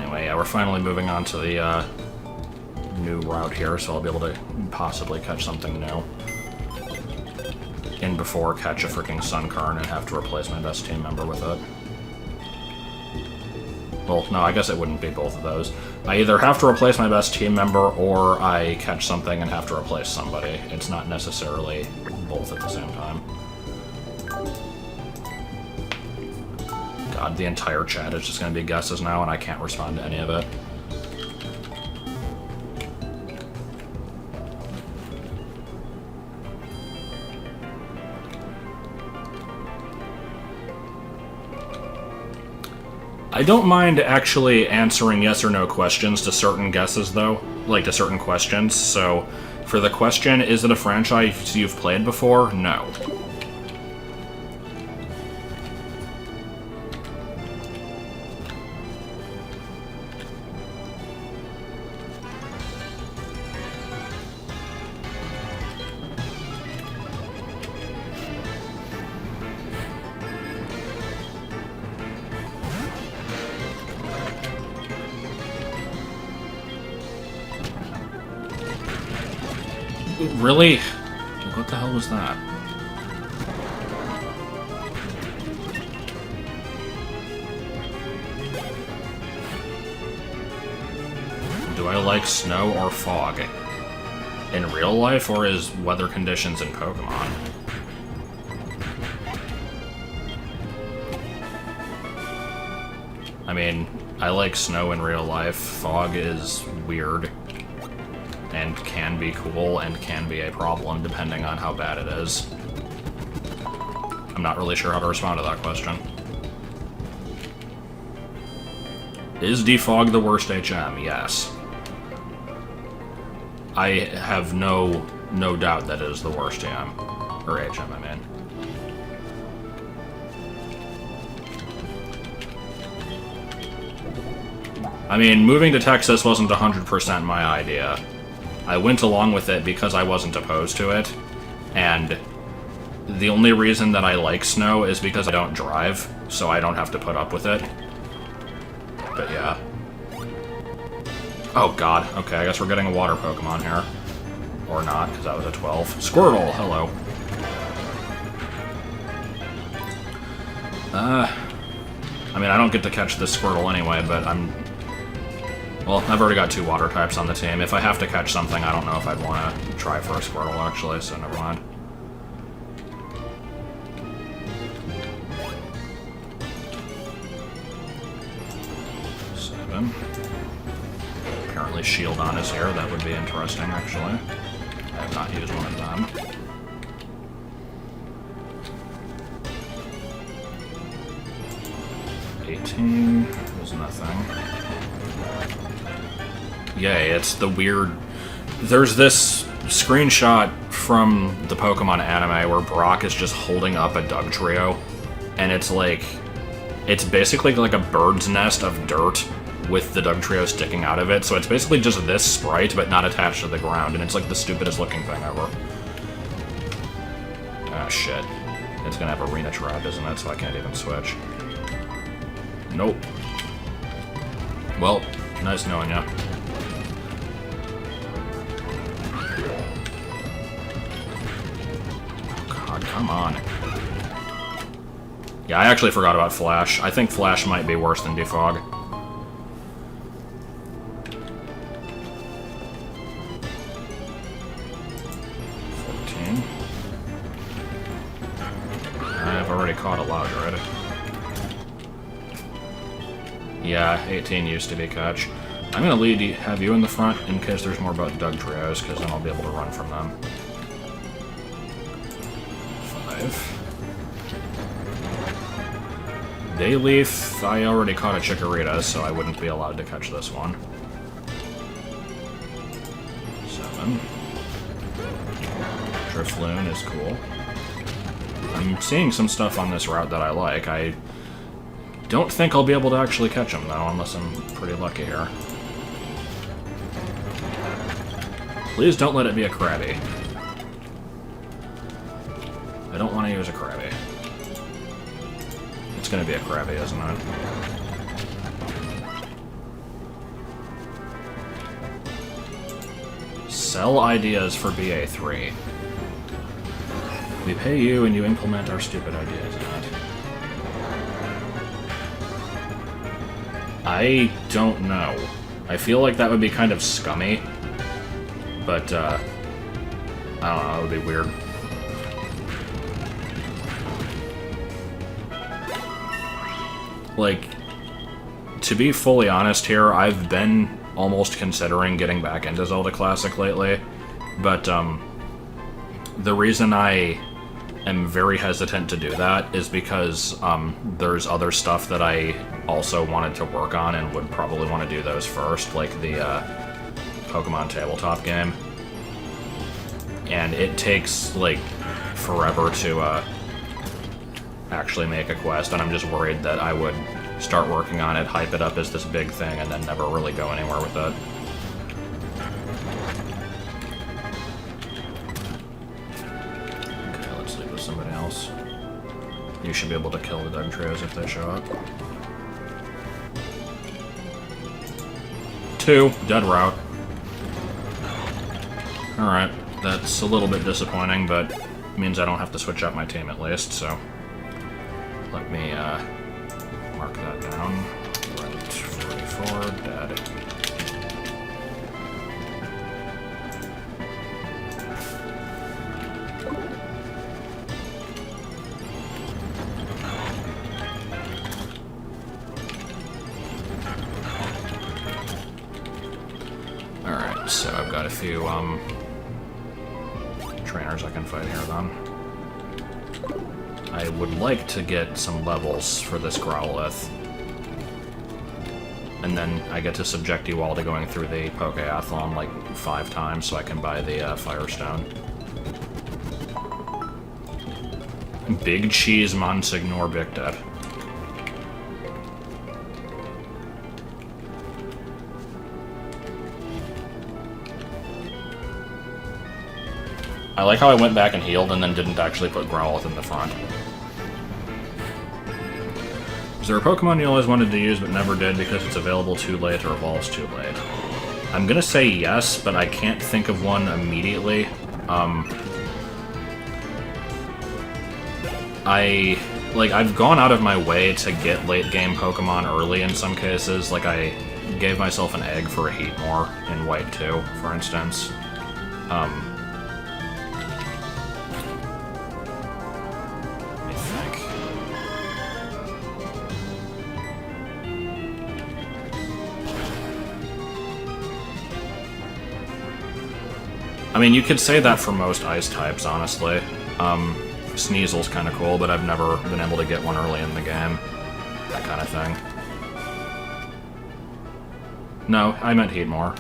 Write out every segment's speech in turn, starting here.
Anyway, yeah, we're finally moving on to the new route here, so I'll be able to possibly catch something new. And before catch a freaking Sunkern and have to replace my best team member with it. Well, no, I guess it wouldn't be both of those. I either have to replace my best team member, or I catch something and have to replace somebody. It's not necessarily both at the same time. God, the entire chat is just going to be guesses now, and I can't respond to any of it. I don't mind actually answering yes or no questions to certain guesses, though. Like, to certain questions. So, for the question, is it a franchise you've played before? No. Really? What the hell was that? Do I like snow or fog? In real life, or is weather conditions in Pokemon? I mean, I like snow in real life. Fog is weird. And can be cool, and can be a problem, depending on how bad it is. I'm not really sure how to respond to that question. Is defog the worst HM? Yes. I have no doubt that it is the worst HM. Or HM, I mean. I mean, moving to Texas wasn't 100% my idea. I went along with it because I wasn't opposed to it, and the only reason that I like snow is because I don't drive, so I don't have to put up with it. But yeah. Oh god, okay, I guess we're getting a water Pokemon here. Or not, because that was a 12. Squirtle, hello. I mean, I don't get to catch this Squirtle anyway, but well, I've already got 2 water types on the team. If I have to catch something, I don't know if I'd want to try for a Squirtle, actually, so never mind. Seven. Apparently Shieldon is here. That would be interesting, actually. I have not used one of them. Was nothing. Yay, it's the weird... There's this screenshot from the Pokemon anime where Brock is just holding up a Dugtrio, and it's like... It's basically like a bird's nest of dirt with the Dugtrio sticking out of it, so it's basically just this sprite, but not attached to the ground, and it's like the stupidest looking thing ever. Ah, shit. It's gonna have Arena Trap, isn't it? So I can't even switch. Nope. Well, nice knowing ya. Oh god, come on. Yeah, I actually forgot about Flash. I think Flash might be worse than Defog. I've already caught a Loudred. Yeah, 18 used to be catch. I'm gonna have you in the front in case there's more about Dugtrios, because then I'll be able to run from them. 5. Dayleaf, I already caught a Chikorita, so I wouldn't be allowed to catch this one. 7. Drifloon is cool. I'm seeing some stuff on this route that I like. I don't think I'll be able to actually catch them, though, unless I'm pretty lucky here. Please don't let it be a Krabby. I don't want to use a Krabby. It's gonna be a Krabby, isn't it? Sell ideas for BA3. We pay you and you implement our stupid ideas. I don't know. I feel like that would be kind of scummy, but I don't know, that would be weird. Like, to be fully honest here, I've been almost considering getting back into Zelda Classic lately, but the reason I am very hesitant to do that is because there's other stuff that I also wanted to work on and would probably want to do those first, like the Pokemon tabletop game. And it takes, like, forever to actually make a quest, and I'm just worried that I would start working on it, hype it up as this big thing, and then never really go anywhere with it. Okay, let's leave with somebody else. You should be able to kill the Dugtrios if they show up. 2, dead route. Alright, that's a little bit disappointing, but means I don't have to switch out my team at least, so let me mark that down. Right, 44, dead. Alright, so I've got a few trainers I can fight here then. I would like to get some levels for this Growlithe. And then I get to subject you all to going through the Pokeathlon like 5 times so I can buy the Firestone. Big Cheese Monsignor Big Dead. I like how I went back and healed and then didn't actually put Growlithe in the front. Is there a Pokemon you always wanted to use but never did because it's available too late or evolves too late? I'm gonna say yes, but I can't think of one immediately. I've gone out of my way to get late-game Pokemon early in some cases. Like, I gave myself an egg for a Heatmore in White 2, for instance. I mean, you could say that for most ice types, honestly. Sneasel's kind of cool, but I've never been able to get one early in the game. That kind of thing. No, I meant Heatmore.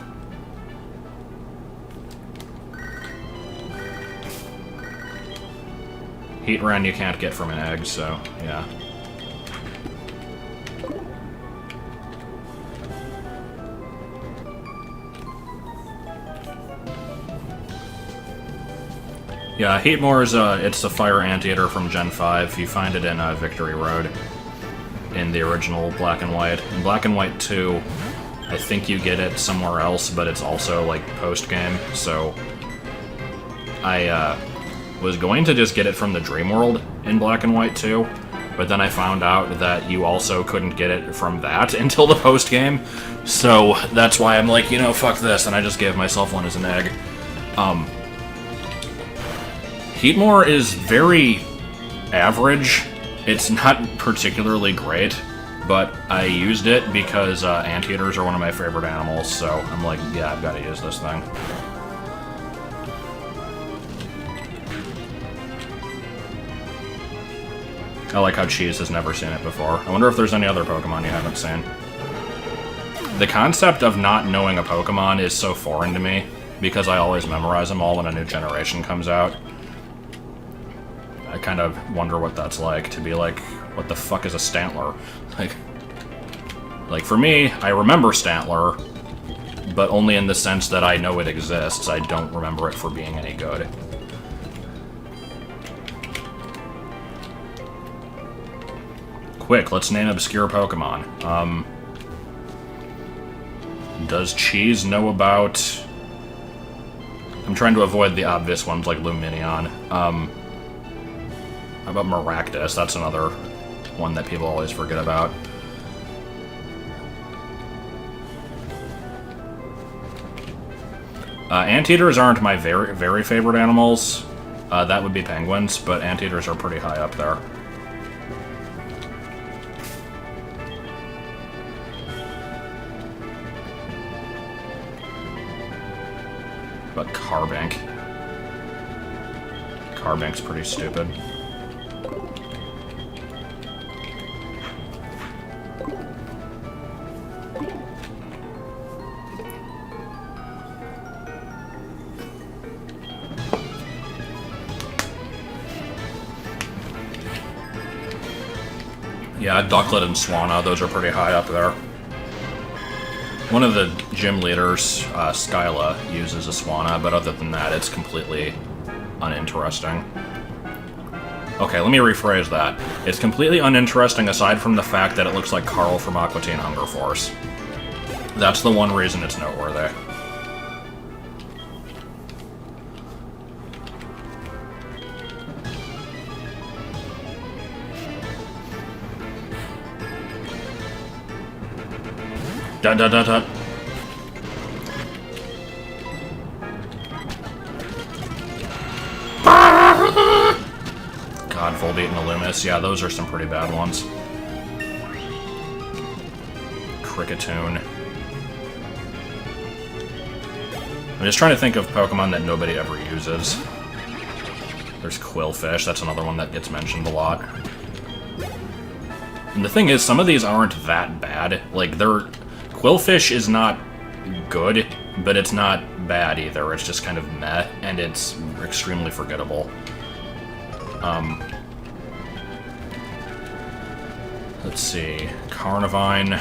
Heatran you can't get from an egg, so, yeah. Yeah, Heatmore is it's a fire anteater from Gen 5. You find it in Victory Road in the original Black and White. In Black and White 2, I think you get it somewhere else, but it's also, like, post-game, so I was going to just get it from the Dream World in Black and White 2, but then I found out that you also couldn't get it from that until the post-game, so that's why I'm like, you know, fuck this, and I just gave myself one as an egg. Heatmore is very average. It's not particularly great, but I used it because anteaters are one of my favorite animals, so I'm like, yeah, I've got to use this thing. I like how Cheese has never seen it before. I wonder if there's any other Pokemon you haven't seen. The concept of not knowing a Pokemon is so foreign to me, because I always memorize them all when a new generation comes out. I kind of wonder what that's like, to be like, what the fuck is a Stantler? Like, for me, I remember Stantler, but only in the sense that I know it exists. I don't remember it for being any good. Quick, let's name obscure Pokemon. Does Cheese know about I'm trying to avoid the obvious ones like Luminion. How about Maractus? That's another one that people always forget about. Anteaters aren't my very, very favorite animals. That would be penguins, but anteaters are pretty high up there. But Carbink. Carbink's pretty stupid. Yeah, Ducklet and Swanna, those are pretty high up there. One of the gym leaders, Skyla, uses a Swanna, but other than that, it's completely uninteresting. Okay, let me rephrase that. It's completely uninteresting aside from the fact that it looks like Carl from Aqua Teen Hunger Force. That's the one reason it's noteworthy. Dun dun dun dun. God, Volbeat and Illumis. Yeah, those are some pretty bad ones. Cricketune. I'm just trying to think of Pokemon that nobody ever uses. There's Quillfish, that's another one that gets mentioned a lot. And the thing is, some of these aren't that bad. Like, Quillfish is not good, but it's not bad either. It's just kind of meh, and it's extremely forgettable. Let's see. Carnivine.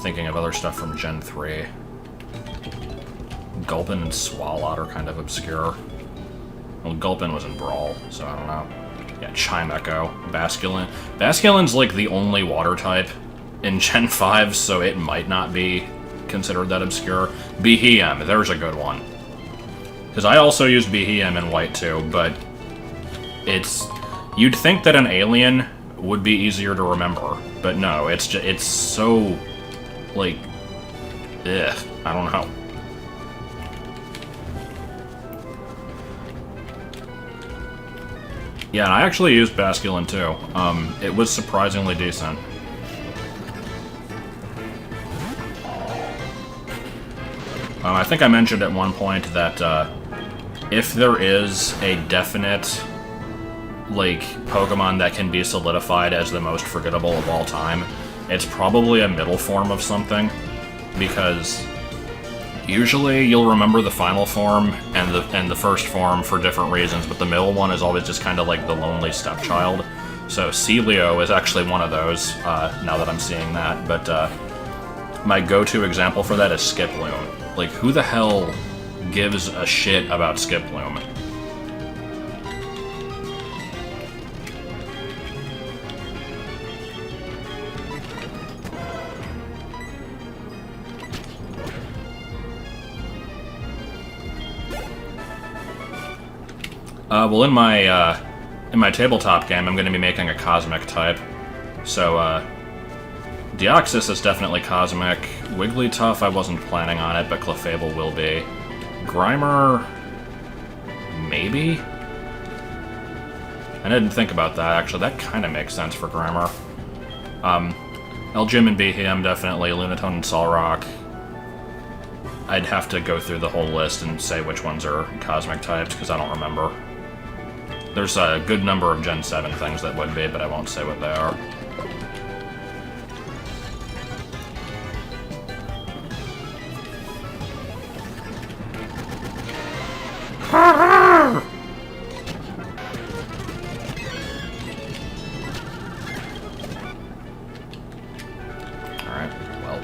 Thinking of other stuff from Gen 3. Gulpin and Swalot are kind of obscure. Well, Gulpin was in Brawl, so I don't know. Yeah, Chimecho. Basculin. Basculin's like the only water type in Gen 5, so it might not be considered that obscure. Behem, there's a good one. Because I also used Behem in White too, but it's... You'd think that an alien would be easier to remember, but no, it's so... like... ugh, I don't know. Yeah, and I actually used Basculin too. It was surprisingly decent. I think I mentioned at one point that if there is a definite, like, Pokemon that can be solidified as the most forgettable of all time, it's probably a middle form of something, because usually you'll remember the final form and the first form for different reasons, but the middle one is always just kind of like the lonely stepchild. So Celio is actually one of those, now that I'm seeing that, but my go-to example for that is Skiploom. Like, who the hell gives a shit about Skiploom? Well, in my tabletop game, I'm going to be making a Cosmic type. So, Deoxys is definitely Cosmic. Wigglytuff, I wasn't planning on it, but Clefable will be. Grimer... maybe? I didn't think about that, actually. That kind of makes sense for Grimer. Elgyem and Behem, definitely. Lunatone and Solrock. I'd have to go through the whole list and say which ones are Cosmic types, because I don't remember. There's a good number of Gen 7 things that would be, but I won't say what they are. Alright, well,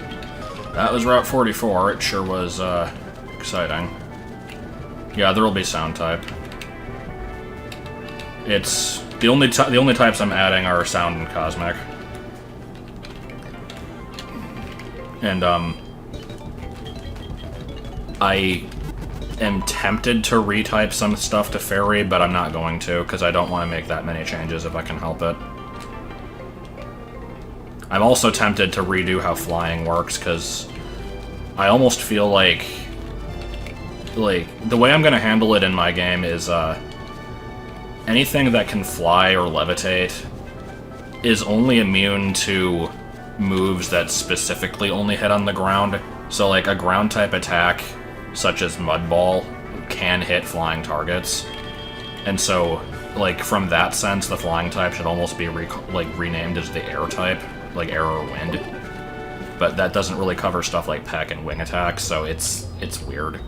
that was Route 44. It sure was, exciting. Yeah, there will be Sound type. It's The only types I'm adding are Sound and Cosmic. And, I am tempted to retype some stuff to Fairy, but I'm not going to, because I don't want to make that many changes if I can help it. I'm also tempted to redo how flying works, because I almost feel like, the way I'm going to handle it in my game is, anything that can fly or levitate is only immune to moves that specifically only hit on the ground. So, like, a ground-type attack, such as Mud Ball, can hit flying targets. And so, like, from that sense, the flying type should almost be, renamed as the air type, like air or wind. But that doesn't really cover stuff like peck and wing attacks, so it's weird.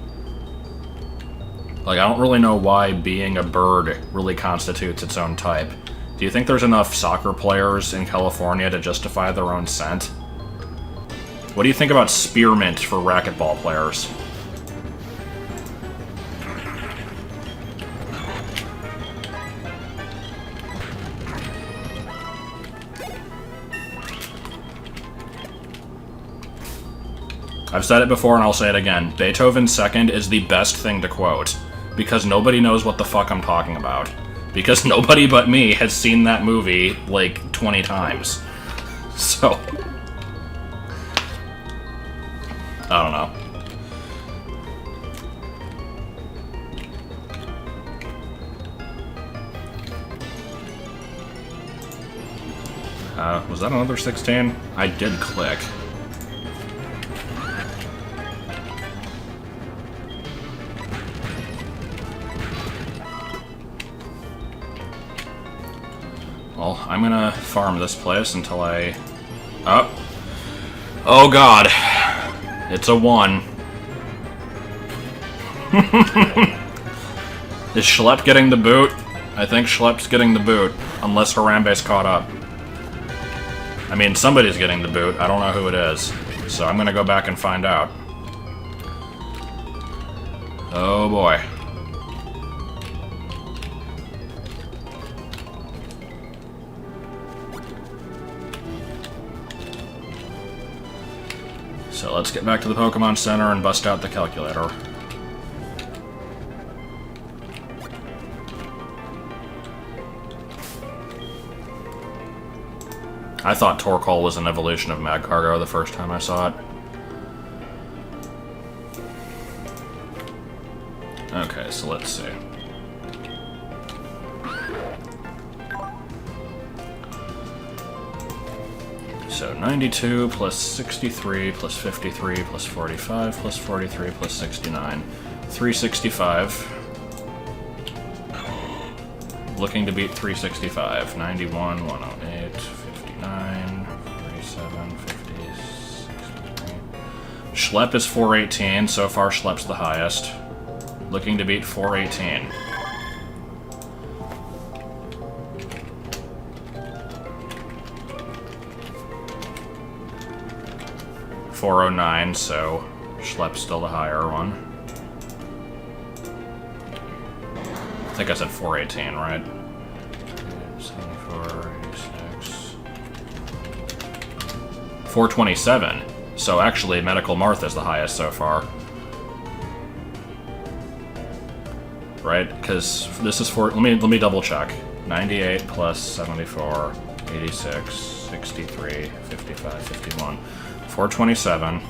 Like, I don't really know why being a bird really constitutes its own type. Do you think there's enough soccer players in California to justify their own scent? What do you think about spearmint for racquetball players? I've said it before and I'll say it again. Beethoven's Second is the best thing to quote, because nobody knows what the fuck I'm talking about. Because nobody but me has seen that movie, like, 20 times. So... I don't know. Was that another 16? I did click. Well, I'm gonna farm this place until I... Oh god. It's a 1. Is Schlepp getting the boot? I think Schlepp's getting the boot, unless Harambe's caught up. I mean, somebody's getting the boot. I don't know who it is. So I'm gonna go back and find out. Oh boy. So let's get back to the Pokemon Center and bust out the calculator. I thought Torkoal was an evolution of Magcargo the first time I saw it. Okay, so let's see. So 92 plus 63 plus 53 plus 45 plus 43 plus 69. 365. Looking to beat 365. 91, 108, 59, 47, 50, 63. Schlepp is 418. So far, Schlepp's the highest. Looking to beat 418. .409, so Schlepp's still the higher one. I think I said 418, right? 74, 86... 427. So actually, Medical Marth is the highest so far. Right? Because this is for... Let me double check. 98 plus 74, 86, 63, 55, 51... 427.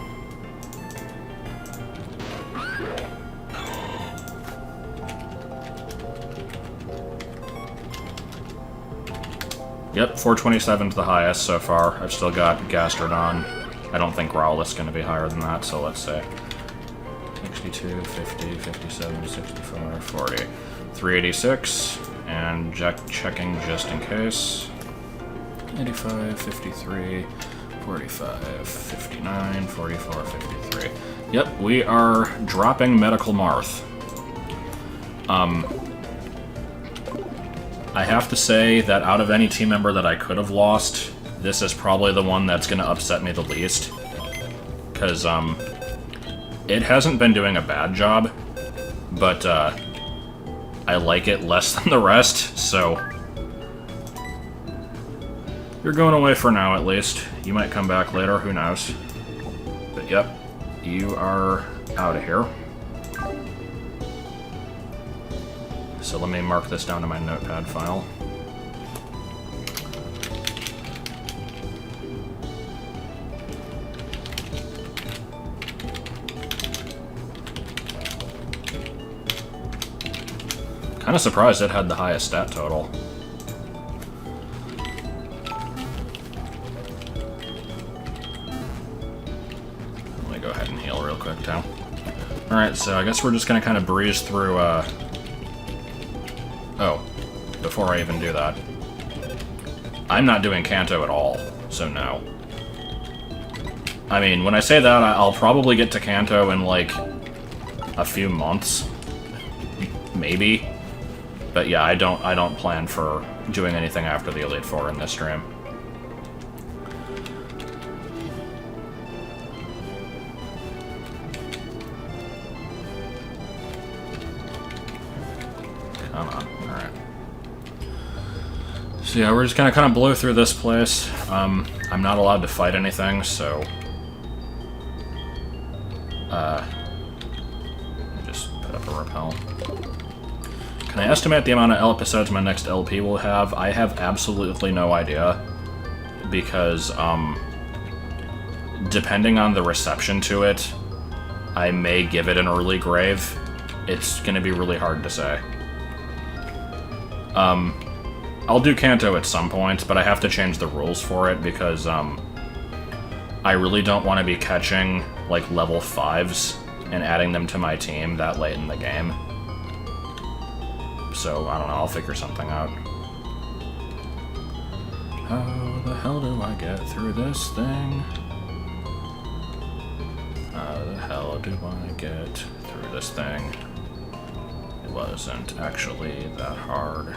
Yep, 427 is the highest so far. I've still got Gastrodon. I don't think Growlithe's going to be higher than that, so let's say 62, 50, 57, 64, 40. 386, and checking just in case. 85, 53... 45, 59, 44, 53. Yep, we are dropping Medical Marth. I have to say that out of any team member that I could have lost, this is probably the one that's going to upset me the least. Because, it hasn't been doing a bad job, but, I like it less than the rest, so You're going away for now, at least. You might come back later, who knows. But yep, you are out of here. So let me mark this down to my notepad file. Kinda surprised it had the highest stat total. Let me go ahead and heal real quick, too. Alright, so I guess we're just gonna kind of breeze through, Oh, before I even do that. I'm not doing Kanto at all, so no. I mean, when I say that, I'll probably get to Kanto in, like, a few months. Maybe. But yeah, I don't plan for doing anything after the Elite Four in this stream. Come on, alright. So yeah, we're just gonna kind of blow through this place. I'm not allowed to fight anything, so... just put up a repel. Can I estimate the amount of episodes my next LP will have? I have absolutely no idea. Because, depending on the reception to it, I may give it an early grave. It's gonna be really hard to say. I'll do Kanto at some point, but I have to change the rules for it because, I really don't want to be catching, like, level 5s and adding them to my team that late in the game. So, I don't know, I'll figure something out. How the hell do I get through this thing? How the hell do I get through this thing? It wasn't actually that hard.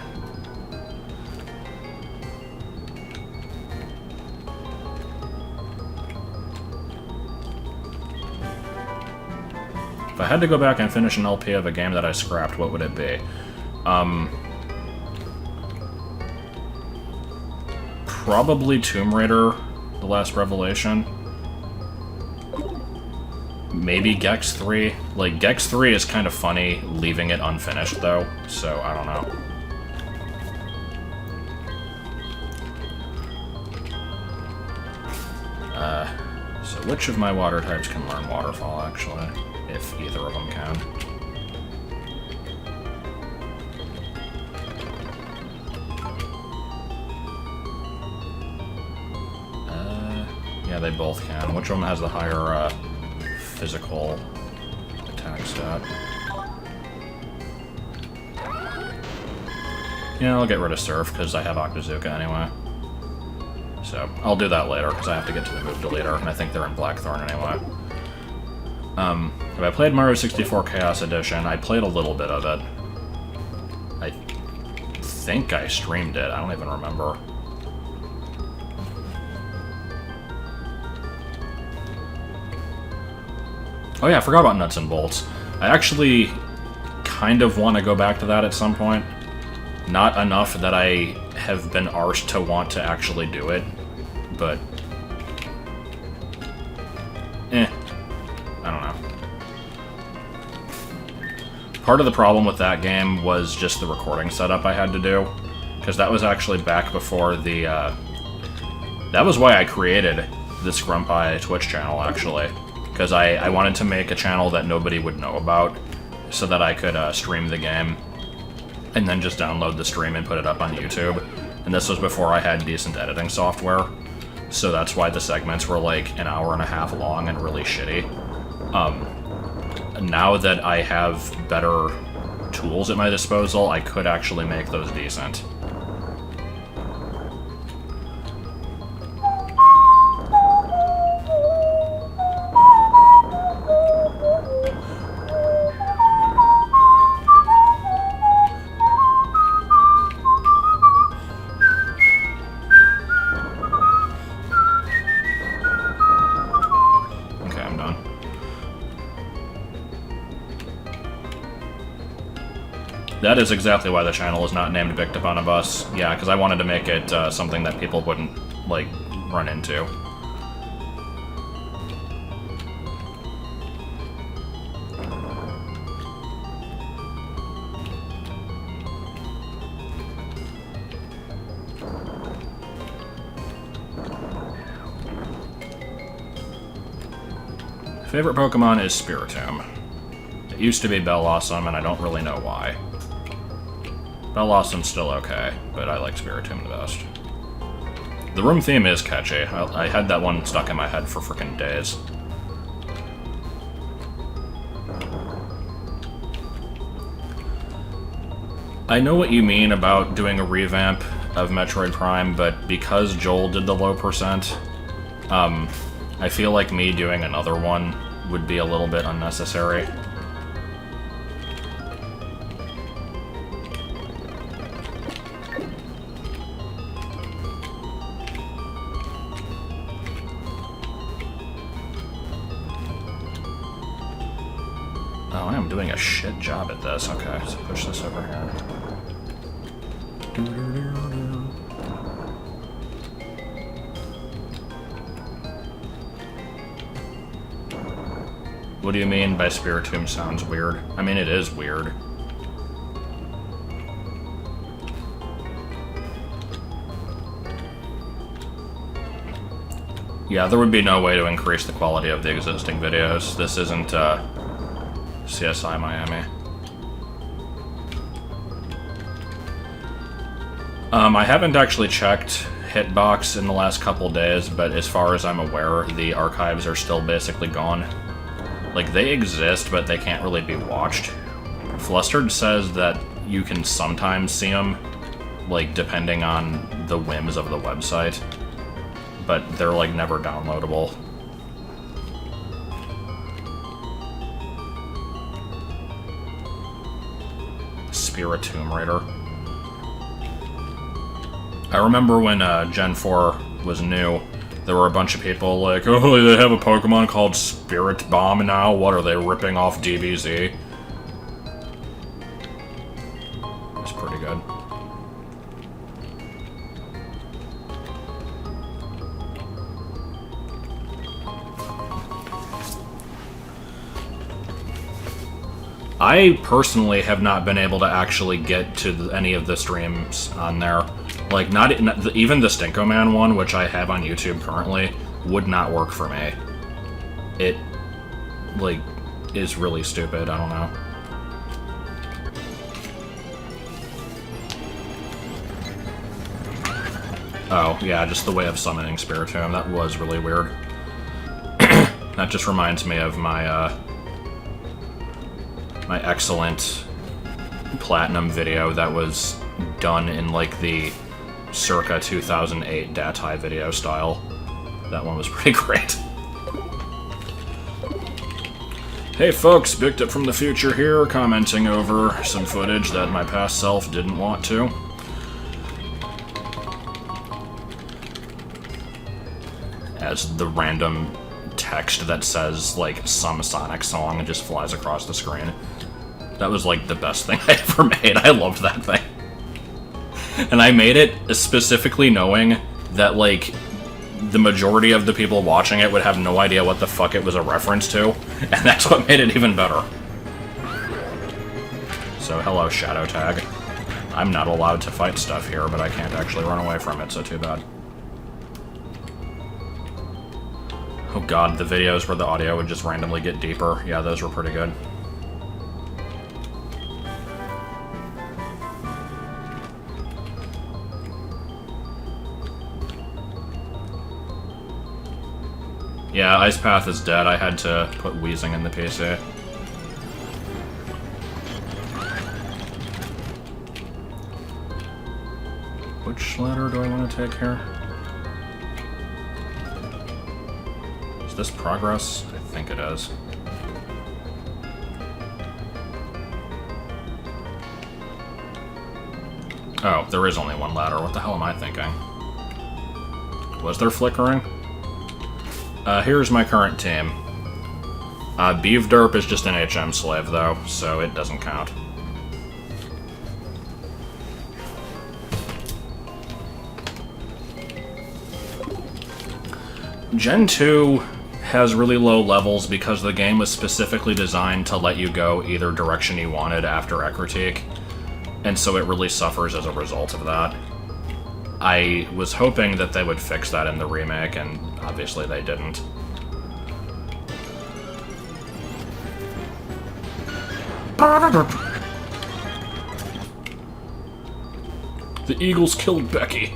If I had to go back and finish an LP of a game that I scrapped, what would it be? Probably Tomb Raider, The Last Revelation. Maybe Gex 3. Like, Gex 3 is kind of funny leaving it unfinished, though, so I don't know. So which of my water types can learn Waterfall, actually? If either of them can. Yeah, they both can. Which one has the higher, physical attack stat? Yeah, I'll get rid of Surf, because I have Octazooka anyway. So, I'll do that later, because I have to get to the move deleter, and I think they're in Blackthorn anyway. If I played Mario 64 Chaos Edition, I played a little bit of it. I think I streamed it, I don't even remember. Oh yeah, I forgot about Nuts and Bolts. I actually kind of want to go back to that at some point. Not enough that I have been arsed to want to actually do it, but... I don't know. Part of the problem with that game was just the recording setup I had to do, because that was actually back before the, that was why I created this Grumpy Twitch channel, actually. Because I wanted to make a channel that nobody would know about, so that I could stream the game, and then just download the stream and put it up on YouTube. And this was before I had decent editing software, so that's why the segments were like an hour and a half long and really shitty. Now that I have better tools at my disposal, I could actually make those decent. That is exactly why the channel is not named Bicked Upon a Bus. Yeah, because I wanted to make it something that people wouldn't like, run into. Favorite Pokemon is Spiritomb. It used to be Bellossom, and I don't really know why. Bellossom's still okay, but I like Spiritomb the best. The room theme is catchy. I had that one stuck in my head for frickin' days. I know what you mean about doing a revamp of Metroid Prime, but because Joel did the low percent, I feel like me doing another one would be a little bit unnecessary. Oh, I am doing a shit job at this. Okay, so push this over here. What do you mean by Spiritomb sounds weird? I mean, it is weird. Yeah, there would be no way to increase the quality of the existing videos. This isn't, CSI Miami. I haven't actually checked Hitbox in the last couple days, but as far as I'm aware, the archives are still basically gone. Like, they exist, but they can't really be watched. Flustered says that you can sometimes see them, like, depending on the whims of the website, but they're, like, never downloadable. Spiritomb Raider. I remember when Gen 4 was new, there were a bunch of people like, oh, they have a Pokemon called Spirit Bomb now? What, are they ripping off DBZ? It's pretty good. I personally have not been able to actually get to any of the streams on there. Like, not even the Stinko Man one, which I have on YouTube currently, would not work for me. It, like, is really stupid. I don't know. Oh, yeah, just the way of summoning Spiritomb. That was really weird. That just reminds me of my, my excellent Platinum video that was done in, like, the circa 2008 Datai video style. That one was pretty great. Hey folks, Bicked Up from the Future here, commenting over some footage that my past self didn't want to. As the random text that says, like, some Sonic song just flies across the screen. That was, like, the best thing I ever made. I loved that thing. And I made it specifically knowing that, like, the majority of the people watching it would have no idea what the fuck it was a reference to, and that's what made it even better. So, hello, Shadow Tag. I'm not allowed to fight stuff here, but I can't actually run away from it, so too bad. Oh god, the videos where the audio would just randomly get deeper. Yeah, those were pretty good. Yeah, Ice Path is dead. I had to put Wheezing in the PC. Which ladder do I want to take here? Is this progress? I think it is. Oh, there is only one ladder. What the hell am I thinking? Was there flickering? Here's my current team. Beevderp is just an HM slave, though, so it doesn't count. Gen 2 has really low levels because the game was specifically designed to let you go either direction you wanted after Ekritique, and so it really suffers as a result of that. I was hoping that they would fix that in the remake, and obviously they didn't. The Eagles killed Becky.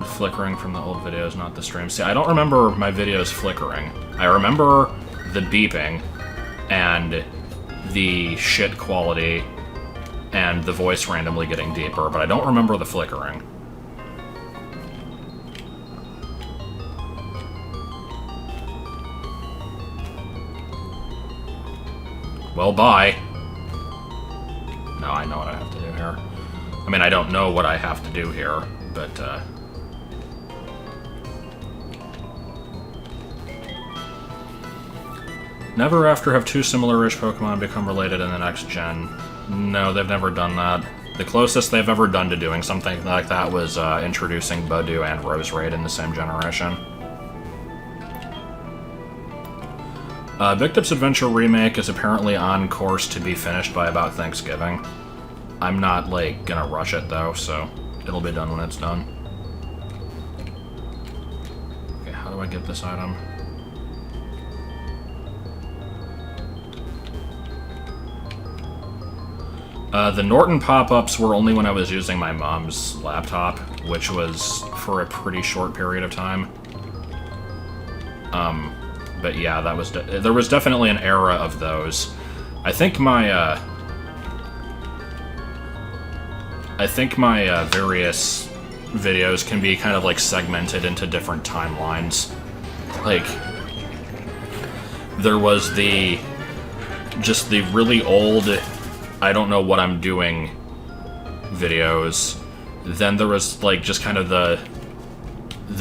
Flickering from the old videos, not the stream. See, I don't remember my videos flickering. I remember the beeping, and the shit quality, and the voice randomly getting deeper, but I don't remember the flickering. Well, bye. No, I know what I have to do here. I mean, I don't know what I have to do here, but, never after have two similar-ish Pokemon become related in the next gen. No, they've never done that. The closest they've ever done to doing something like that was introducing Budew and Roserade in the same generation. Victim's Adventure Remake is apparently on course to be finished by about Thanksgiving. I'm not, like, gonna rush it, though, so it'll be done when it's done. Okay, how do I get this item? The Norton pop-ups were only when I was using my mom's laptop, which was for a pretty short period of time. But yeah, that was there was definitely an era of those. I think my various videos can be kind of like segmented into different timelines. Like, there was just the really old, I don't know what I'm doing videos. Then there was like just kind of the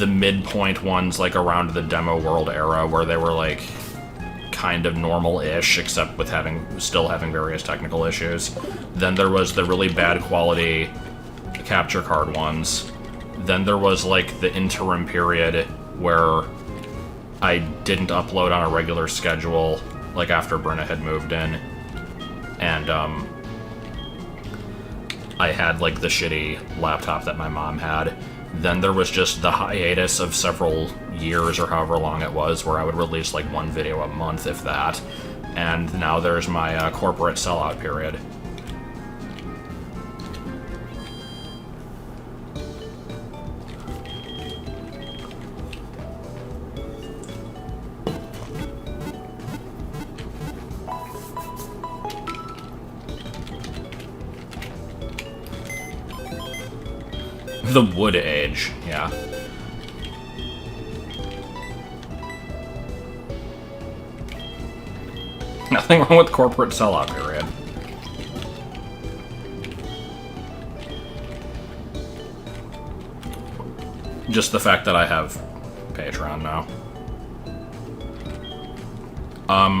midpoint ones, like around the Demo World era, where they were like kind of normal-ish, except with still having various technical issues. Then there was the really bad quality capture card ones. Then there was like the interim period where I didn't upload on a regular schedule, like after Brenna had moved in. And I had like the shitty laptop that my mom had. Then there was just the hiatus of several years or however long it was where I would release like one video a month, if that. And now there's my corporate sellout period. The Wood Age, yeah. Nothing wrong with corporate sellout period. Just the fact that I have Patreon now.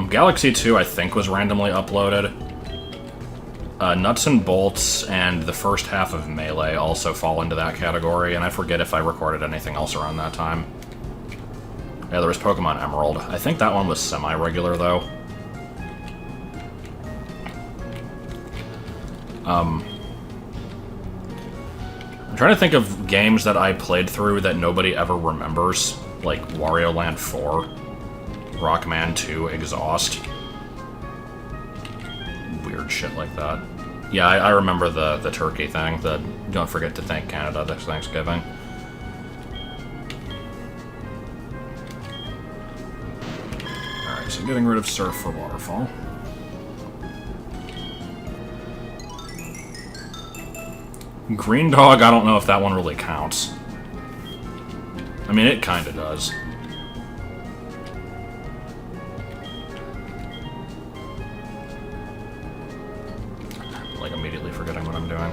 Galaxy 2, I think, was randomly uploaded. Nuts and Bolts and the first half of Melee also fall into that category, and I forget if I recorded anything else around that time. Yeah, there was Pokemon Emerald. I think that one was semi-regular, though. I'm trying to think of games that I played through that nobody ever remembers, like Wario Land 4, Rockman 2 Exhaust. Weird shit like that. Yeah, I remember the turkey thing, the don't forget to thank Canada this Thanksgiving. Alright, so getting rid of Surf for Waterfall. Green Dog, I don't know if that one really counts. I mean, it kinda does. Like, immediately forgetting what I'm doing.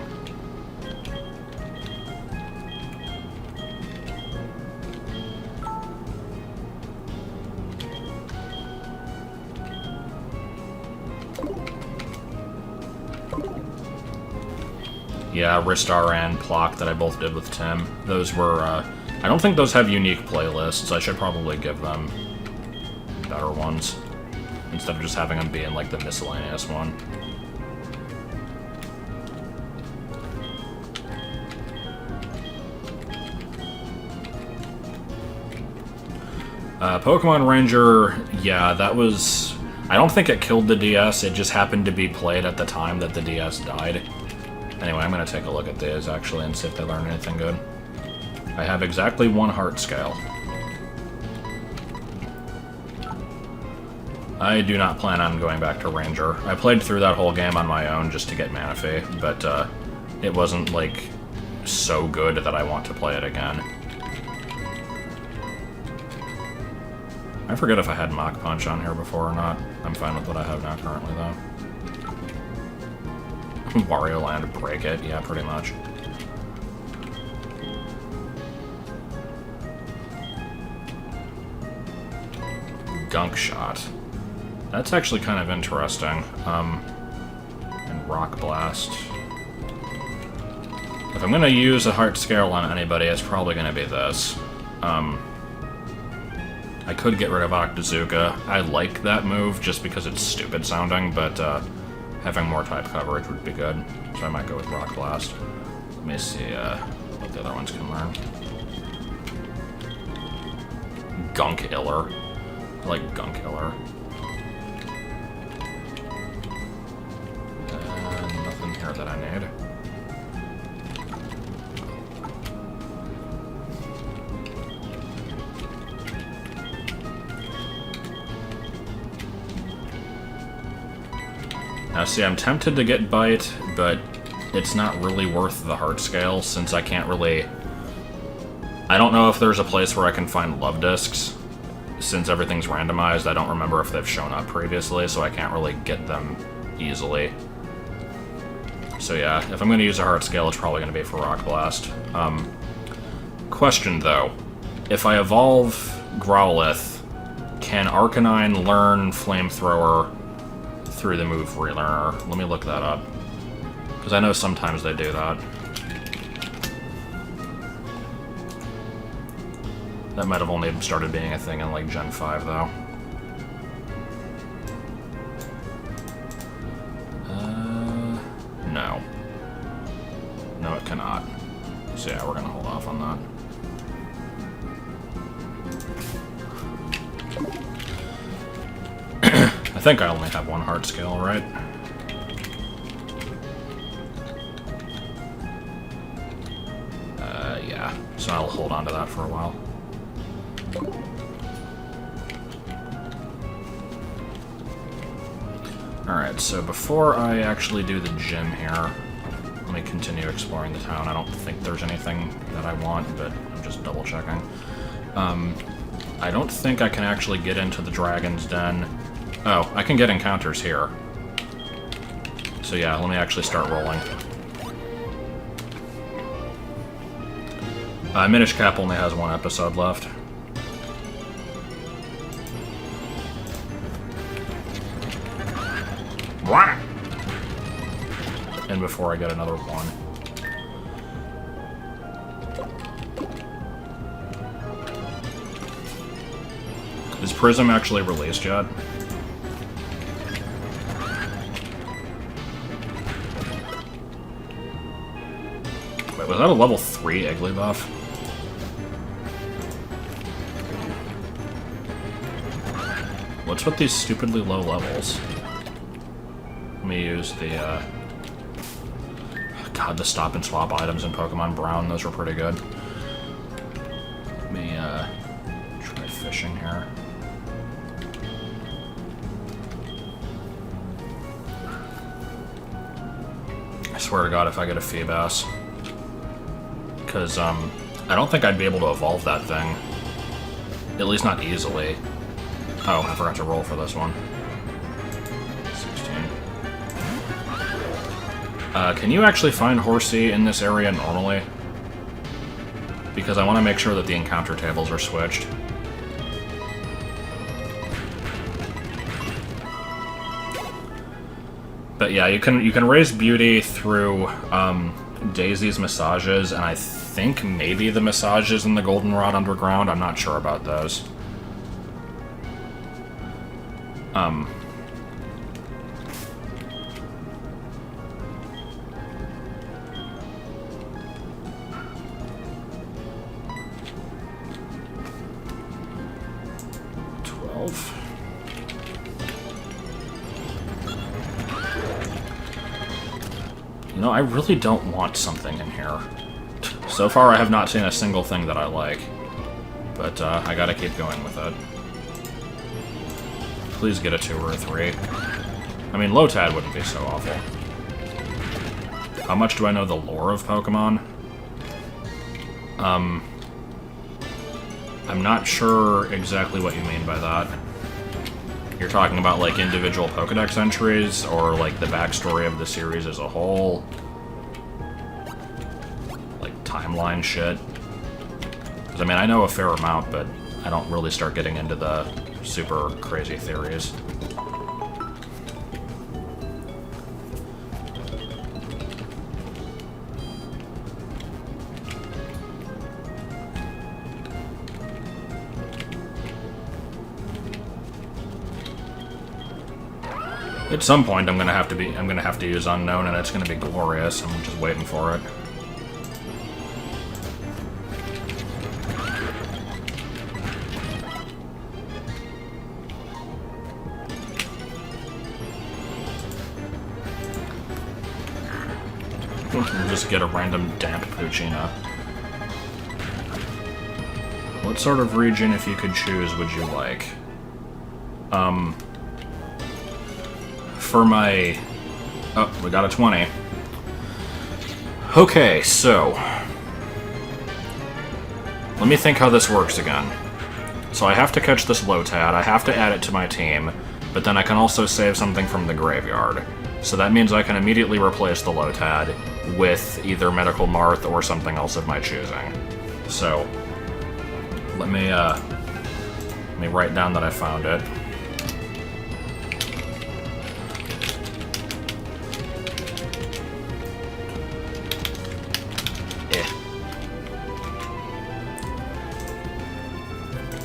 Yeah, Ristar and Plock that I both did with Tim. Those were, I don't think those have unique playlists. I should probably give them better ones, instead of just having them be in, like, the miscellaneous one. Pokemon Ranger, yeah, that was... I don't think it killed the DS, it just happened to be played at the time that the DS died. Anyway, I'm gonna take a look at these, actually, and see if they learn anything good. I have exactly 1 heart scale. I do not plan on going back to Ranger. I played through that whole game on my own just to get Manaphy, but it wasn't, like, so good that I want to play it again. I forget if I had Mach Punch on here before or not. I'm fine with what I have now currently, though. Wario Land, break it. Yeah, pretty much. Gunk Shot. That's actually kind of interesting. And Rock Blast. If I'm gonna use a heart scale on anybody, it's probably gonna be this. I could get rid of Octazooka. I like that move just because it's stupid sounding, but having more type coverage would be good. So I might go with Rock Blast. Let me see what the other ones can learn. Gunk Iller. I like Gunk Iller. Nothing here that I need. Now see, I'm tempted to get Bite, but it's not really worth the heart scale, since I can't really... I don't know if there's a place where I can find love discs. Since everything's randomized, I don't remember if they've shown up previously, so I can't really get them easily. So yeah, if I'm going to use a heart scale, it's probably going to be for Rock Blast. Question, though. If I evolve Growlithe, can Arcanine learn Flamethrower through the move Relearner? Let me look that up. Because I know sometimes they do that. That might have only started being a thing in, like, Gen 5, though. No. No, it cannot. So yeah, we're gonna hold off on that. I think I only have 1 heart scale, right? Yeah. So I'll hold on to that for a while. Alright, so before I actually do the gym here, let me continue exploring the town. I don't think there's anything that I want, but I'm just double checking. I don't think I can actually get into the Dragon's Den. Oh, I can get encounters here. So yeah, let me actually start rolling. Minish Cap only has 1 episode left. And before I get another 1. Is Prism actually released yet? Wait, was that a level 3 Igglybuff? What's with these stupidly low levels? Let me use the, God, the stop and swap items in Pokemon Brown, those were pretty good. Let me, try fishing here. I swear to God, if I get a Feebas. Because, I don't think I'd be able to evolve that thing. At least not easily. Oh, I forgot to roll for this one. 16. Can you actually find Horsey in this area normally? Because I want to make sure that the encounter tables are switched. But yeah, you can raise Beauty through Daisy's massages, and I think maybe the massages in the Goldenrod Underground. I'm not sure about those. 12. You know, I really don't want something in here. So far, I have not seen a single thing that I like. But, I gotta keep going with it. Please get a 2 or a 3. I mean, Lotad wouldn't be so awful. How much do I know the lore of Pokémon? I'm not sure exactly what you mean by that. You're talking about, like, individual Pokedex entries, or, like, the backstory of the series as a whole? Like, timeline shit? Because, I mean, I know a fair amount, but I don't really start getting into the super crazy theories. At some point, I'm gonna have to use Unknown, and it's gonna be glorious. I'm just waiting for it. We'll just get a random damp Puccina. What sort of region, if you could choose, would you like? For my... Oh, we got a 20. Okay, so... let me think how this works again. So I have to catch this Lotad, I have to add it to my team, but then I can also save something from the graveyard. So that means I can immediately replace the Lotad with either Medical Marth or something else of my choosing. So, let me write down that I found it.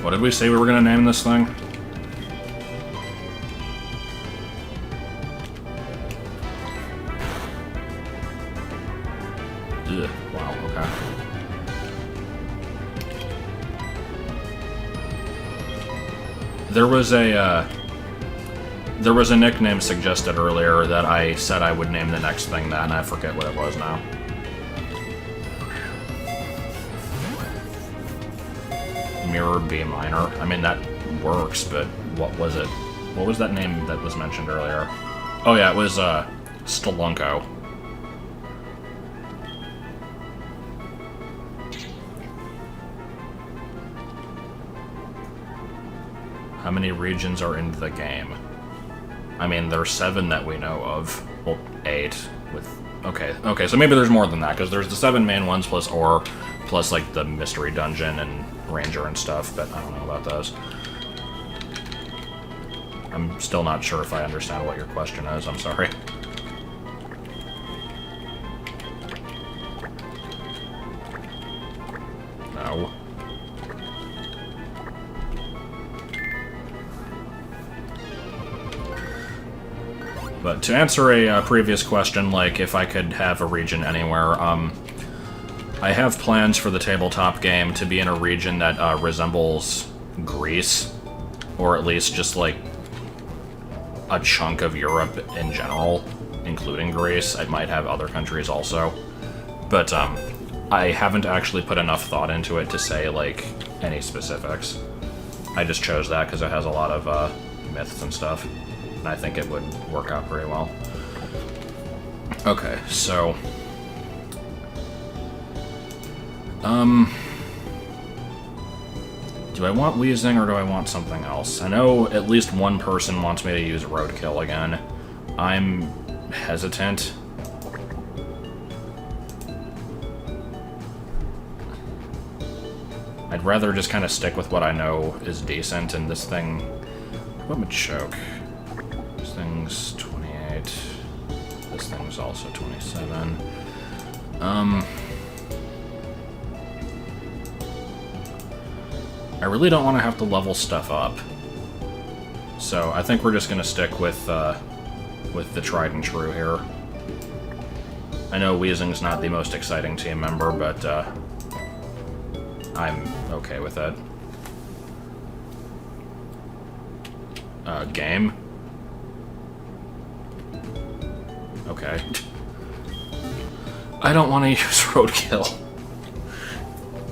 What did we say we were gonna name this thing? Ugh, wow, okay. There was a nickname suggested earlier that I said I would name the next thing that, and I forget what it was now. Mirror B minor. I mean, that works, but what was it? What was that name that was mentioned earlier? Oh yeah, it was, Stalunko. How many regions are in the game? I mean, there's 7 that we know of. Well, 8 with... Okay, so maybe there's more than that, because there's the 7 main ones plus Ore, plus, like, the Mystery Dungeon and Ranger and stuff, but I don't know about those. I'm still not sure if I understand what your question is, I'm sorry. No. But to answer a previous question, like if I could have a region anywhere, I have plans for the tabletop game to be in a region that resembles Greece, or at least just like a chunk of Europe in general, including Greece. I might have other countries also, but I haven't actually put enough thought into it to say like any specifics. I just chose that because it has a lot of myths and stuff, and I think it would work out pretty well. Okay, so... do I want Weezing or do I want something else? I know at least one person wants me to use Roadkill again. I'm hesitant. I'd rather just kind of stick with what I know is decent, and this thing... what would choke? This thing's 28. This thing's also 27. I really don't want to have to level stuff up. So I think we're just going to stick with the tried and true here. I know Weezing's not the most exciting team member, but I'm okay with it. Game? Okay. I don't want to use Roadkill.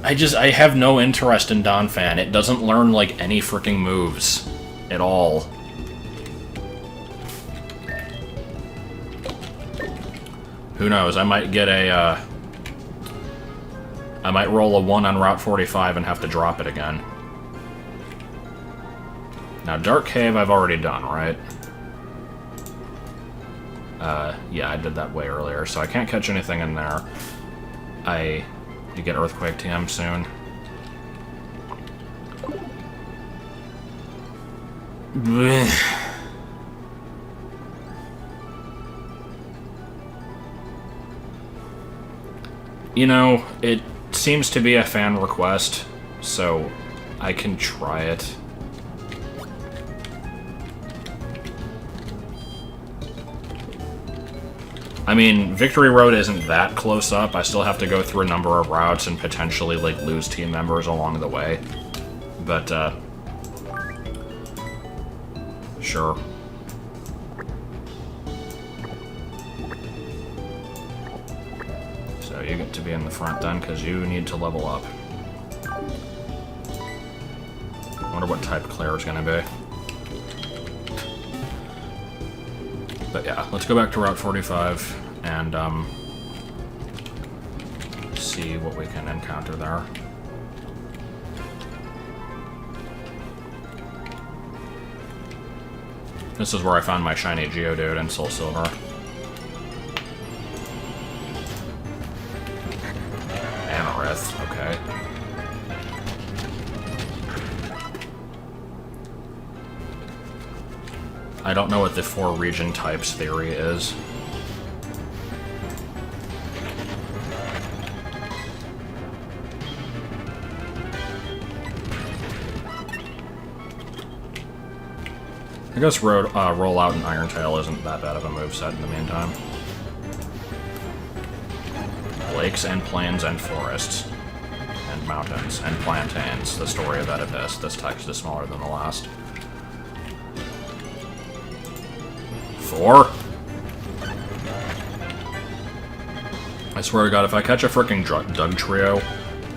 I have no interest in Donphan. It doesn't learn, like, any freaking moves. At all. Who knows, I might get a, I might roll a 1 on Route 45 and have to drop it again. Now, Dark Cave I've already done, right? Yeah, I did that way earlier, so I can't catch anything in there. I need to get Earthquake TM soon. You know, it seems to be a fan request, so I can try it. I mean, Victory Road isn't that close up. I still have to go through a number of routes and potentially, like, lose team members along the way. But, sure. So you get to be in the front then, because you need to level up. I wonder what type Claire's gonna be. But yeah, let's go back to Route 45 and see what we can encounter there. This is where I found my shiny Geodude in Soul Silver. Amarith, okay. I don't know what the 4 region types theory is. I guess Rollout and Iron-Tail isn't that bad of a moveset in the meantime. Lakes and plains and forests. And mountains and plantains. The story of Oedipus. This text is smaller than the last. 4? I swear to God, if I catch a frickin' Doug Trio,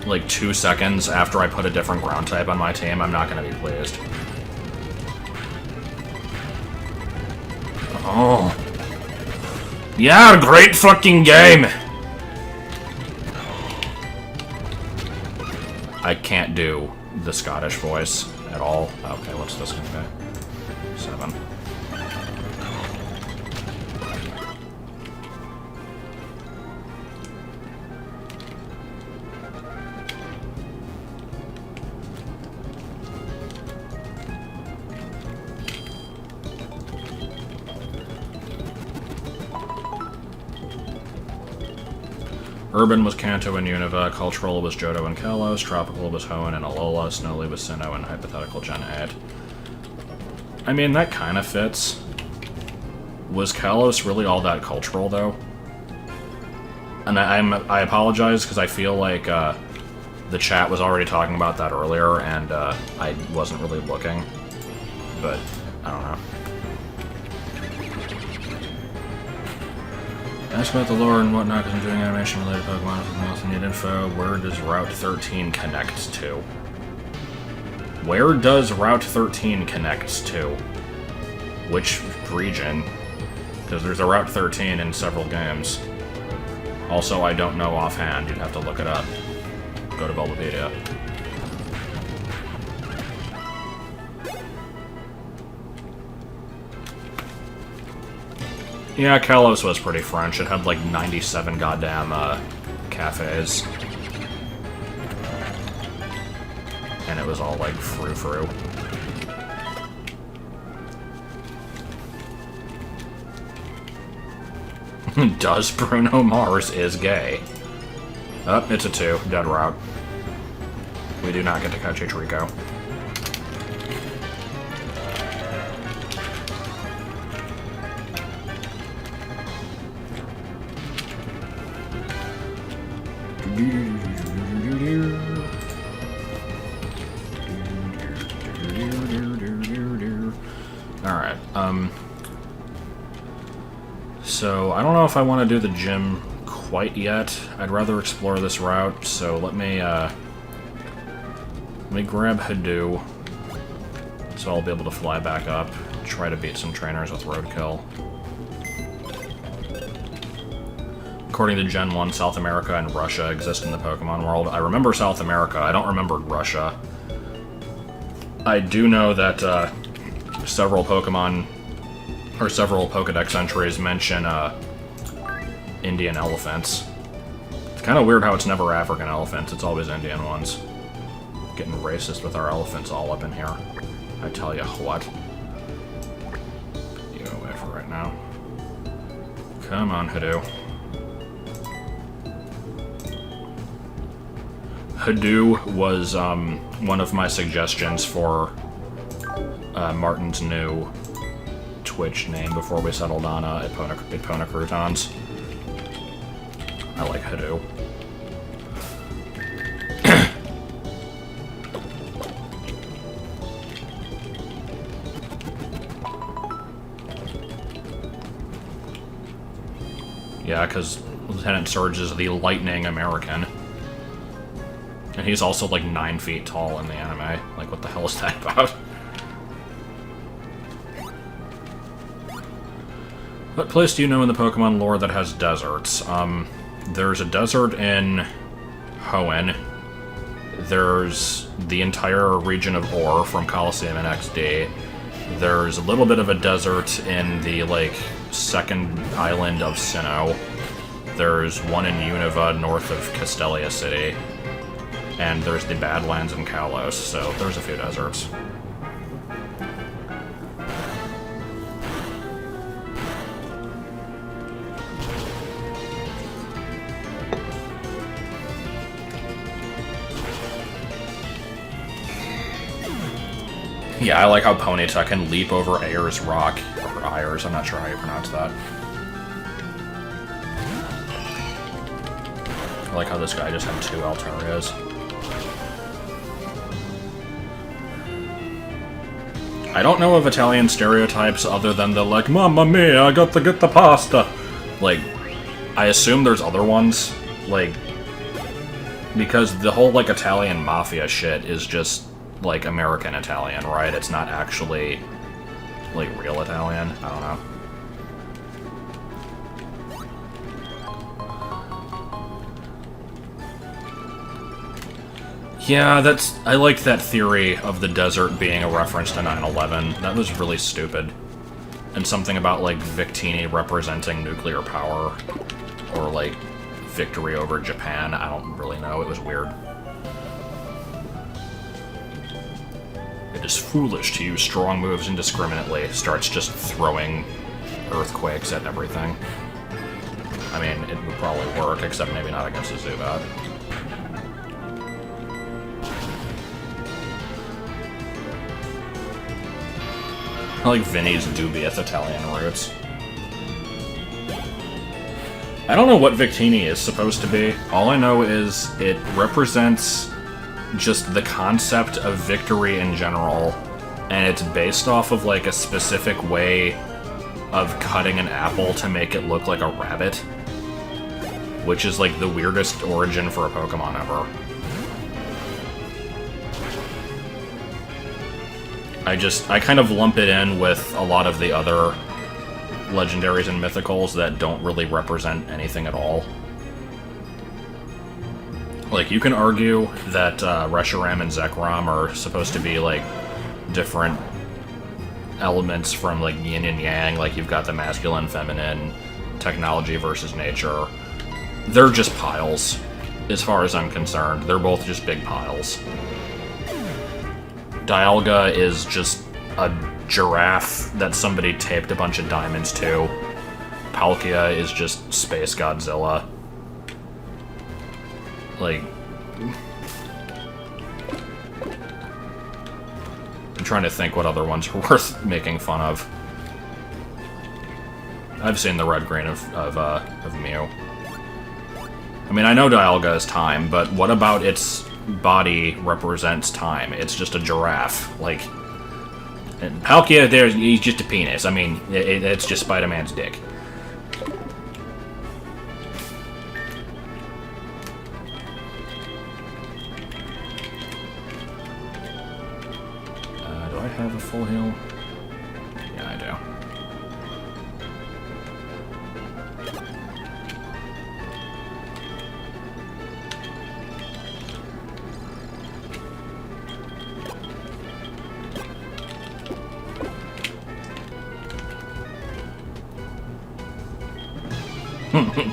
like 2 seconds after I put a different ground type on my team, I'm not gonna be pleased. Oh. Yeah, great fucking game! I can't do the Scottish voice at all. Okay, what's this gonna be? 7. Urban was Kanto and Unova, Cultural was Johto and Kalos, Tropical was Hoenn and Alola, Snowly was Sinnoh and Hypothetical Gen 8. I mean, that kind of fits. Was Kalos really all that cultural, though? And I apologize, because I feel like the chat was already talking about that earlier, and I wasn't really looking. But, I don't know. Ask about the lore and whatnot, because I'm doing animation-related Pokemon. If you also need info, where does Route 13 connect to? Where does Route 13 connect to? Which region? Because there's a Route 13 in several games. Also, I don't know offhand. You'd have to look it up. Go to Bulbapedia. Yeah, Kalos was pretty French. It had like 97 goddamn cafes. And it was all like frou-frou. Does Bruno Mars is gay? Oh, it's a 2. Dead route. We do not get to catch a Trico. Alright, so I don't know if I want to do the gym quite yet. I'd rather explore this route, so let me grab Hadoo, so I'll be able to fly back up, try to beat some trainers with Roadkill. According to Gen 1, South America and Russia exist in the Pokemon world. I remember South America, I don't remember Russia. I do know that several Pokemon, or several Pokedex entries mention Indian elephants. It's kind of weird how it's never African elephants, it's always Indian ones. Getting racist with our elephants all up in here. I tell you what. You go away for right now. Come on, Hadoo. Hadoo was one of my suggestions for Martin's new Twitch name before we settled on Epona Croutons. I like Hadoo. Yeah, because Lieutenant Surge is the Lightning American. And he's also like 9 feet tall in the anime. Like, what the hell is that about? What place do you know in the Pokemon lore that has deserts? There's a desert in Hoenn. There's the entire region of Ore from Coliseum and XD. There's a little bit of a desert in the, like, second island of Sinnoh. There's one in Unova, north of Castelia City. And there's the Badlands in Kalos, so there's a few deserts. Yeah, I like how Ponyta can leap over Ayers Rock, or Ayers, I'm not sure how you pronounce that. I like how this guy just had 2 Altarias. I don't know of Italian stereotypes other than the, like, Mamma mia, I got to get the pasta! Like, I assume there's other ones, like, because the whole, like, Italian mafia shit is just, like, American Italian, right? It's not actually, like, real Italian? I don't know. Yeah, I liked that theory of the desert being a reference to 9/11. That was really stupid. And something about, like, Victini representing nuclear power, or, like, victory over Japan. I don't really know. It was weird. It is foolish to use strong moves indiscriminately. Starts just throwing earthquakes at everything. I mean, it would probably work, except maybe not against a Zubat. I like Vinny's dubious Italian roots. I don't know what Victini is supposed to be. All I know is it represents just the concept of victory in general, and it's based off of, like, a specific way of cutting an apple to make it look like a rabbit, which is, like, the weirdest origin for a Pokemon ever. I kind of lump it in with a lot of the other legendaries and mythicals that don't really represent anything at all. Like, you can argue that Reshiram and Zekrom are supposed to be, like, different elements from, like, yin and yang. Like, you've got the masculine, feminine, technology versus nature. They're just piles, as far as I'm concerned. They're both just big piles. Dialga is just a giraffe that somebody taped a bunch of diamonds to. Palkia is just Space Godzilla. Like... I'm trying to think what other ones are worth making fun of. I've seen the red grain of Mew. I mean, I know Dialga is time, but what about its body represents time? It's just a giraffe. Like, and Palkia, he's just a penis. I mean, it's just Spider-Man's dick. Do I have a full heal? Yeah, I do.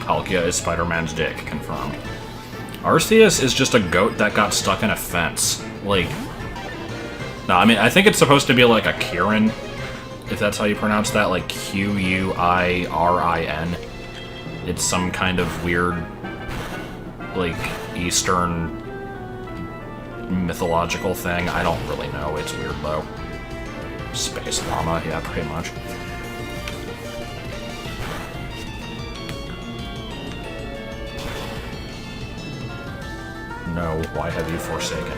Palkia is Spider-Man's dick, confirmed. Arceus is just a goat that got stuck in a fence. Like... No, I mean, I think it's supposed to be like a Kirin, if that's how you pronounce that, like Quirin. It's some kind of weird, like, Eastern mythological thing. I don't really know. It's weird, though. Space llama, yeah, pretty much. No, why have you forsaken me?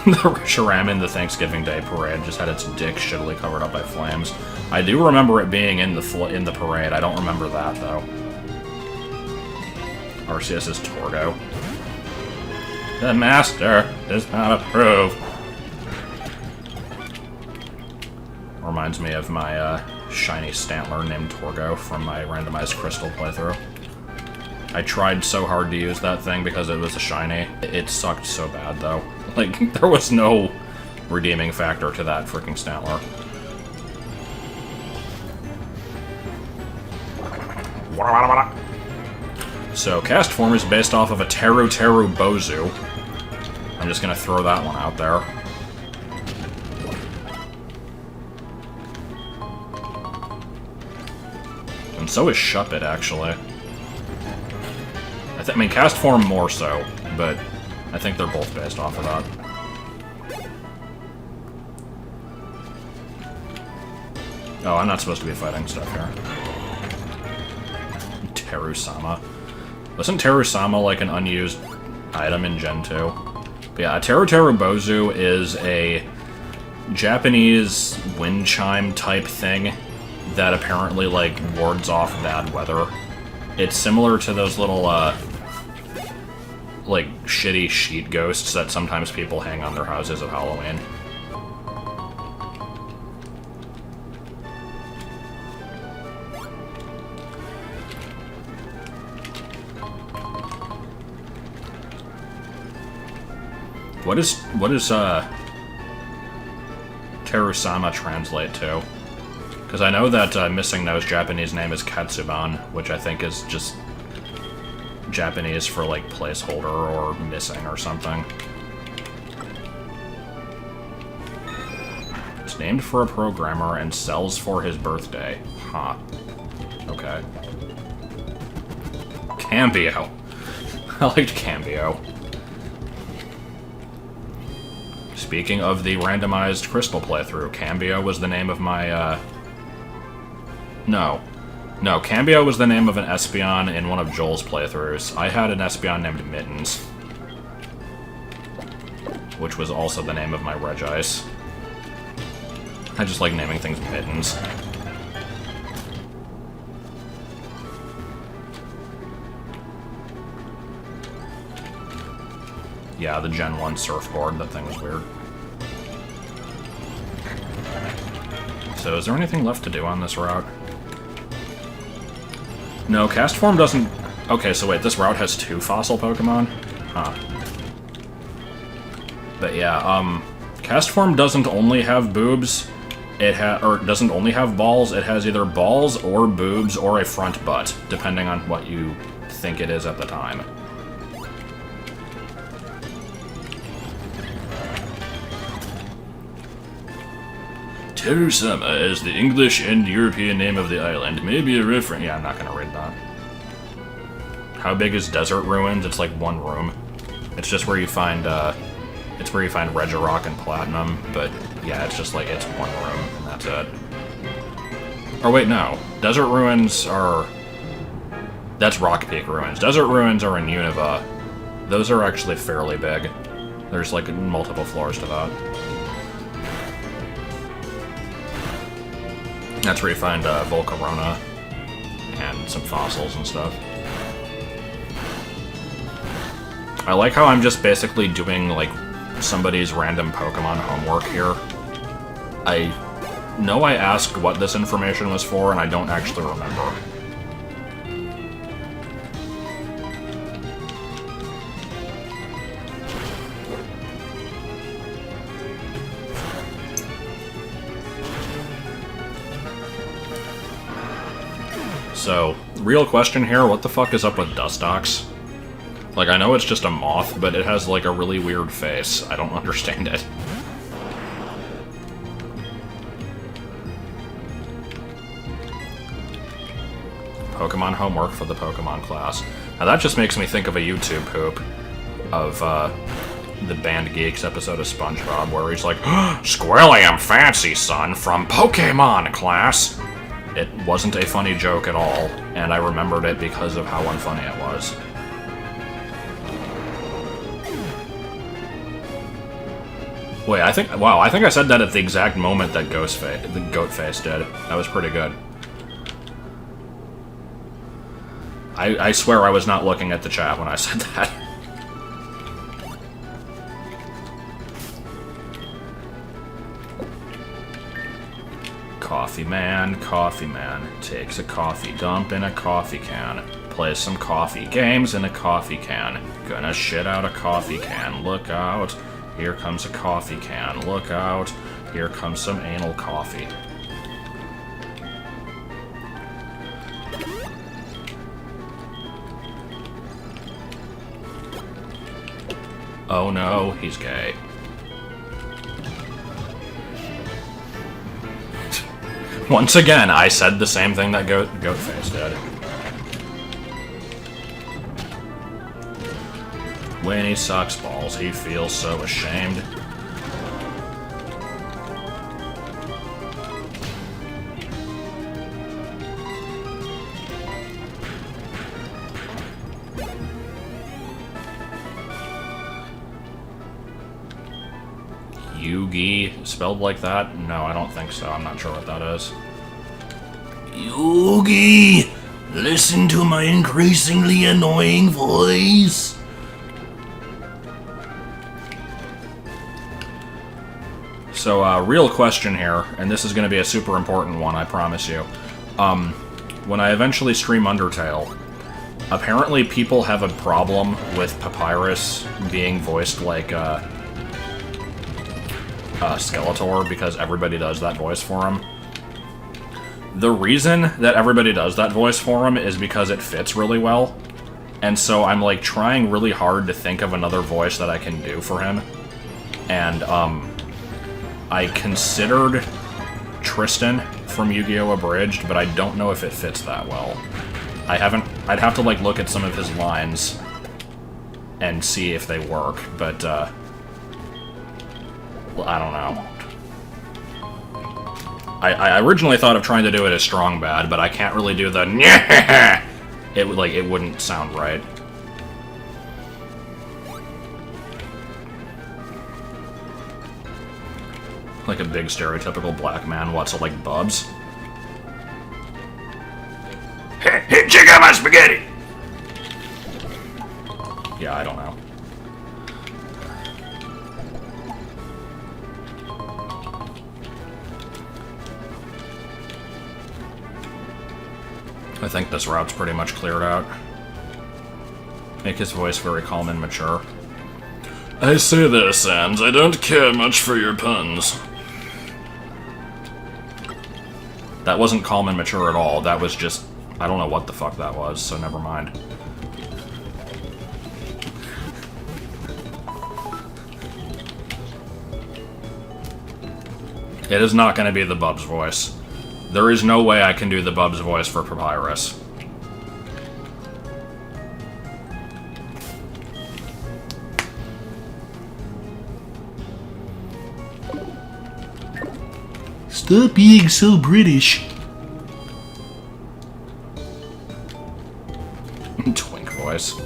The Reshiram in the Thanksgiving Day parade just had its dick shittily covered up by flames. I do remember it being in the parade. I don't remember that, though. Arceus is Torgo. The master does not approve. Reminds me of my shiny Stantler named Torgo from my randomized Crystal playthrough. I tried so hard to use that thing because it was a shiny. It sucked so bad, though. Like, there was no redeeming factor to that freaking Stantler. So, cast form is based off of a Teru Bozu. I'm just gonna throw that one out there. And so is Shuppet, actually. I mean, cast form more so, but I think they're both based off of that. Oh, I'm not supposed to be fighting stuff here. Teru-sama. Wasn't Teru-sama like an unused item in Gen 2? But yeah, Teru Bozu is a Japanese wind chime type thing that apparently, like, wards off bad weather. It's similar to those little, like, shitty sheet ghosts that sometimes people hang on their houses at Halloween. What does Teru-sama translate to? Because I know that Missing No's Japanese name is Katsuban, which I think is just Japanese for, like, placeholder or missing or something. It's named for a programmer and sells for his birthday. Huh. Okay. Cambio. I liked Cambio. Speaking of the randomized Crystal playthrough, Cambio was the name of my, No, Cambio was the name of an Espeon in one of Joel's playthroughs. I had an Espeon named Mittens, which was also the name of my Regice. I just like naming things Mittens. Yeah, the Gen 1 surfboard, that thing was weird. So is there anything left to do on this route? No, cast form doesn't... Okay, so wait, this route has 2 fossil Pokemon? Huh. But yeah, cast form doesn't only have boobs, or doesn't only have balls, it has either balls or boobs or a front butt, depending on what you think it is at the time. Teru-sama, as the English and European name of the island, may be a reference... Yeah, I'm not gonna read that. How big is Desert Ruins? It's like one room. It's just where you find, it's where you find Regirock and Platinum, but yeah, it's just like, it's one room, and that's it. Or wait, no. Desert Ruins are... That's Rock Peak Ruins. Desert Ruins are in Unova. Those are actually fairly big. There's like multiple floors to that. That's where you find Volcarona and some fossils and stuff. I like how I'm just basically doing, like, somebody's random Pokemon homework here. I know I asked what this information was for, and I don't actually remember. So, real question here, what the fuck is up with Dustox? Like, I know it's just a moth, but it has, like, a really weird face. I don't understand it. Pokemon homework for the Pokemon class. Now that just makes me think of a YouTube poop of, the Band Geeks episode of SpongeBob, where he's like, Squilliam fancy, son, from Pokemon class! It wasn't a funny joke at all, and I remembered it because of how unfunny it was. Wait, I think I said that at the exact moment that the goat face did. That was pretty good. I swear I was not looking at the chat when I said that. Coffee man takes a coffee dump in a coffee can. Plays some coffee games in a coffee can. Gonna shit out a coffee can. Look out. Here comes a coffee can. Look out. Here comes some anal coffee. Oh no, he's gay. Once again, I said the same thing that Goatface did. When he sucks balls, he feels so ashamed. Yugi, spelled like that? No, I don't think so. I'm not sure what that is. Yugi! Listen to my increasingly annoying voice. So, real question here, and this is going to be a super important one, I promise you. When I eventually stream Undertale, apparently people have a problem with Papyrus being voiced like, Skeletor, because everybody does that voice for him. The reason that everybody does that voice for him is because it fits really well, and so I'm, like, trying really hard to think of another voice that I can do for him, and, I considered Tristan from Yu-Gi-Oh! Abridged, but I don't know if it fits that well. I'd have to, like, look at some of his lines and see if they work, but, well, I don't know. I originally thought of trying to do it as Strong Bad, but I can't really do the it wouldn't sound right. Like a big stereotypical black man, what's it, like Bubs? Hey, check out my spaghetti! Yeah, I don't know. I think this route's pretty much cleared out. Make his voice very calm and mature. I say there, Sans, I don't care much for your puns. That wasn't calm and mature at all, that was just... I don't know what the fuck that was, so never mind. It is not going to be the Bubs voice. There is no way I can do the Bubs voice for Papyrus. Stop being so British. Twink voice.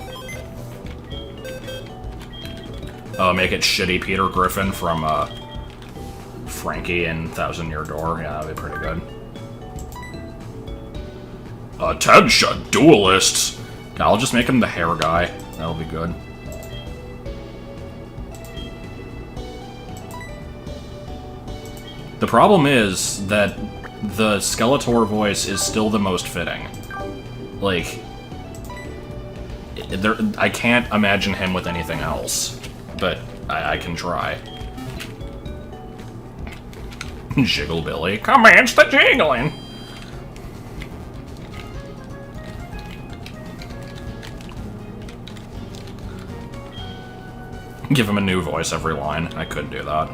Oh, make it shitty Peter Griffin from, Frankie in Thousand Year Door. Yeah, that'd be pretty good. Attention, duelists! I'll just make him the hair guy. That'll be good. The problem is that the Skeletor voice is still the most fitting. Like, I can't imagine him with anything else, but I can try. Jiggle Billy, commence the jiggling! Give him a new voice every line. I could do that.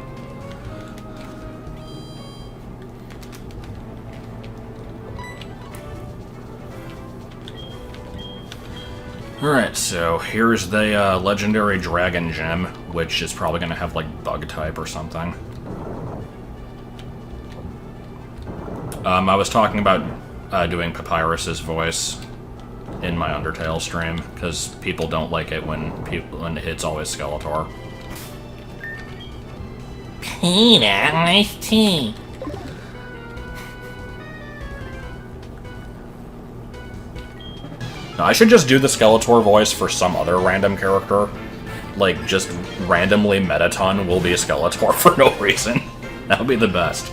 Alright, so here's the legendary Dragon Gem, which is probably going to have, like, Bug type or something. I was talking about doing Papyrus's voice in my Undertale stream, because people don't like it when it's always Skeletor. Peter, iced tea. I should just do the Skeletor voice for some other random character. Like, just randomly Metaton will be a Skeletor for no reason. That would be the best.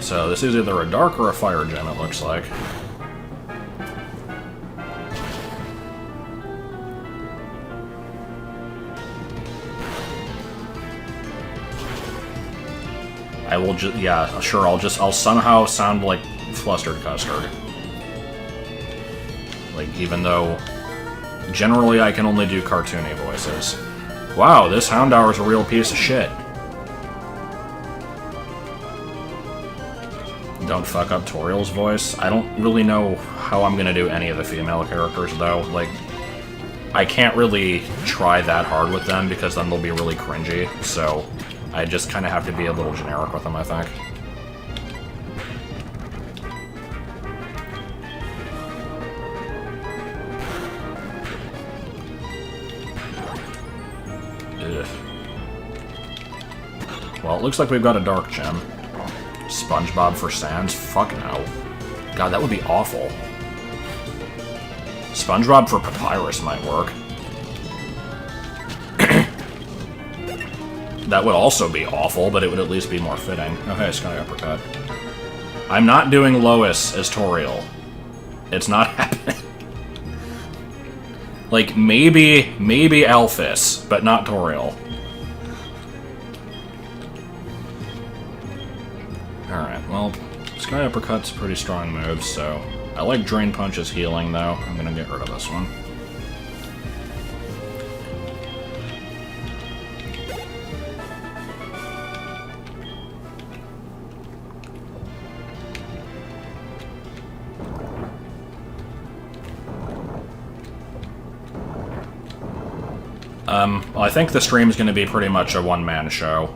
So, this is either a dark or a fire gem, it looks like. I will just, yeah, sure, I'll somehow sound like Flustered Custard. Like, even though, generally I can only do cartoony voices. Wow, this Houndour is a real piece of shit. Don't fuck up Toriel's voice. I don't really know how I'm gonna do any of the female characters, though. Like, I can't really try that hard with them, because then they'll be really cringy, so I just kind of have to be a little generic with them, I think. Ugh. Well, it looks like we've got a dark gem. SpongeBob for Sans? Fuck no. God, that would be awful. SpongeBob for Papyrus might work. That would also be awful, but it would at least be more fitting. Oh hey, Sky Uppercut. I'm not doing Lois as Toriel. It's not happening. Like, maybe Alphys, but not Toriel. Alright, well, Sky Uppercut's a pretty strong move, so... I like Drain Punch's healing, though. I'm gonna get rid of this one. Well, I think the stream's gonna be pretty much a one-man show.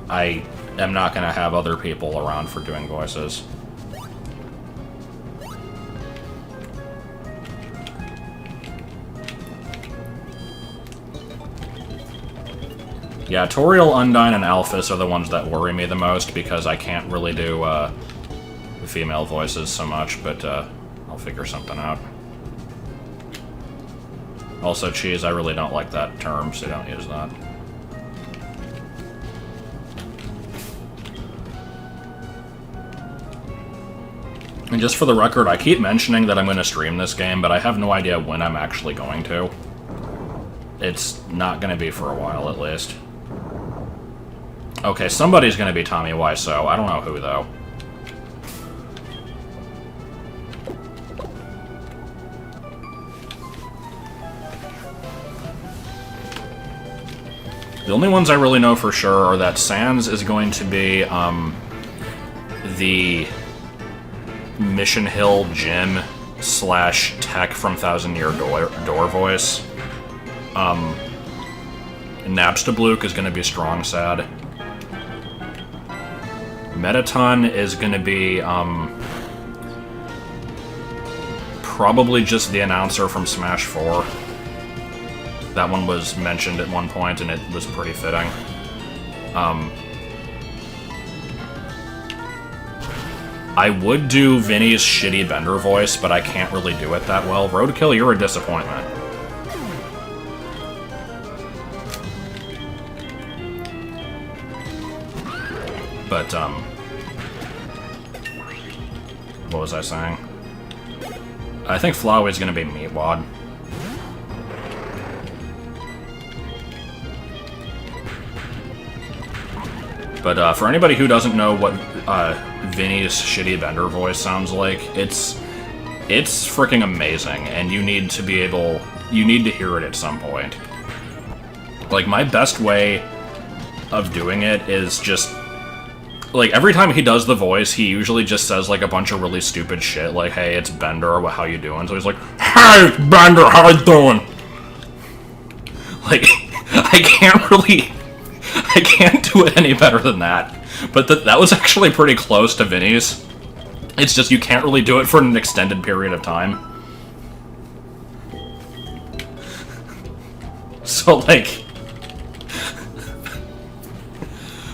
I am not gonna have other people around for doing voices. Yeah, Toriel, Undyne, and Alphys are the ones that worry me the most, because I can't really do, female voices so much, but, I'll figure something out. Also, cheese, I really don't like that term, so don't use that. And just for the record, I keep mentioning that I'm going to stream this game, but I have no idea when I'm actually going to. It's not going to be for a while, at least. Okay, somebody's going to be Tommy Wiseau. I don't know who, though. The only ones I really know for sure are that Sans is going to be, the Mission Hill Jim / Tech from Thousand Year Door voice. Napstablook is going to be Strong Sad. Metaton is gonna be, probably just the announcer from Smash 4. That one was mentioned at one point, and it was pretty fitting. I would do Vinny's shitty Bender voice, but I can't really do it that well. Roadkill, you're a disappointment. But, what was I saying? I think Flowey's gonna be Meatwad. But, for anybody who doesn't know what, Vinny's shitty Bender voice sounds like, it's freaking amazing, and you need to hear it at some point. Like, my best way of doing it is just, like, every time he does the voice, he usually just says, like, a bunch of really stupid shit, like, hey, it's Bender, how you doing? So he's like, hey, it's Bender, how you doing? Like, I can't do it any better than that. But that was actually pretty close to Vinny's. It's just you can't really do it for an extended period of time. So, like...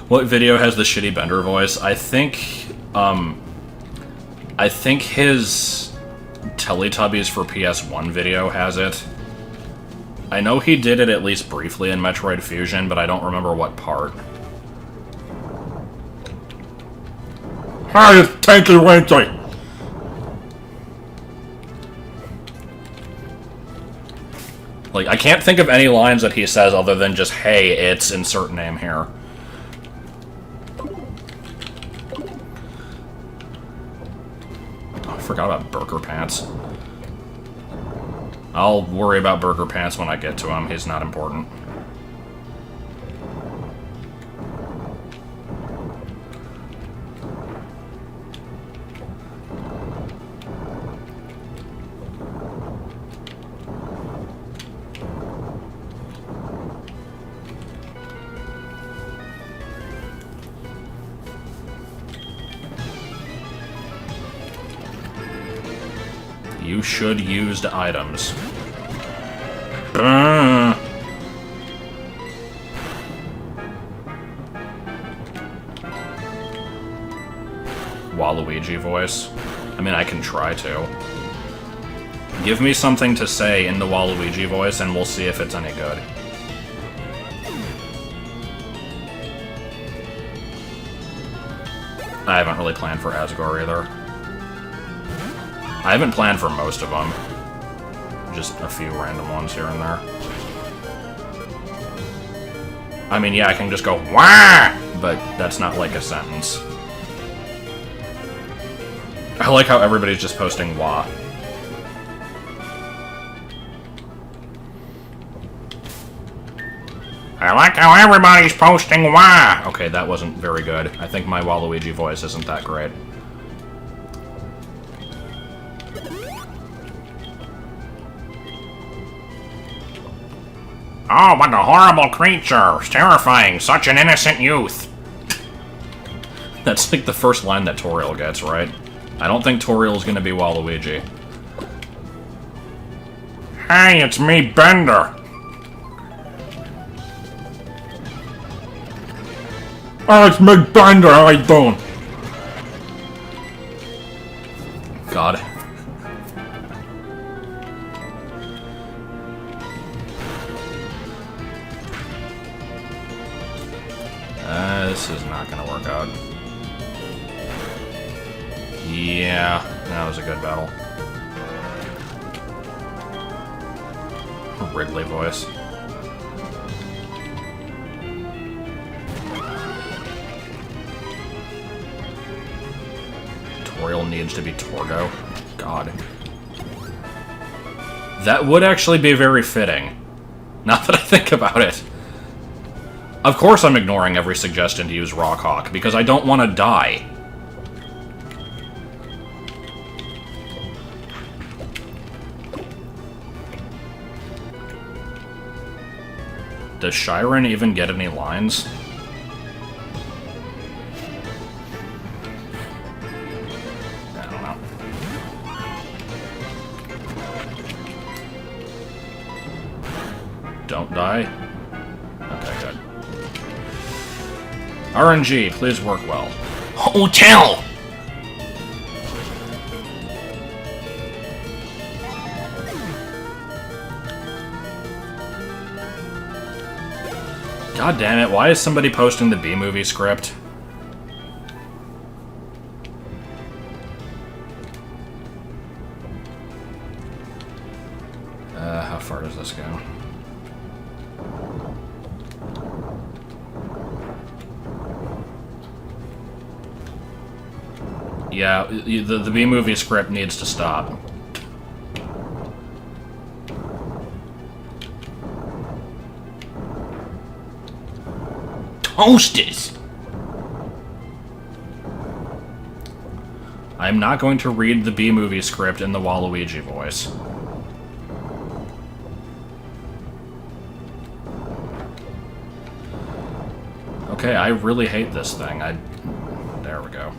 What video has the shitty Bender voice? I think his Teletubbies for PS1 video has it. I know he did it at least briefly in Metroid Fusion, but I don't remember what part. Hi, it's Tanky Winky! Like, I can't think of any lines that he says other than just, hey, it's insert name here. Oh, I forgot about Burger Pants. I'll worry about Burger Pants when I get to him. He's not important. You should used items. Waluigi voice. I mean, I can try to. Give me something to say in the Waluigi voice, and we'll see if it's any good. I haven't really planned for Asgore either. I haven't planned for most of them. Just a few random ones here and there. I mean, yeah, I can just go, wah! But that's not like a sentence. I like how everybody's just posting wah. I like how everybody's posting wah! Okay, that wasn't very good. I think my Waluigi voice isn't that great. Oh, what a horrible creature! Terrifying! Such an innocent youth! That's like the first line that Toriel gets, right? I don't think Toriel's gonna be Waluigi. Hey, it's me, Bender! Oh, it's me, Bender! How you doing? God. This is not gonna work out. Yeah, that was a good battle. Wrigley voice. Toriel needs to be Torgo. God. That would actually be very fitting. Now that I think about it. Of course I'm ignoring every suggestion to use Rockhawk, because I don't want to die. Does Shyren even get any lines? I? Okay, good. RNG, please work well. Hotel! God damn it, why is somebody posting the B-movie script? How far does this go? Yeah, the B-movie script needs to stop. Toasters! I'm not going to read the B-movie script in the Waluigi voice. Okay, I really hate this thing. There we go.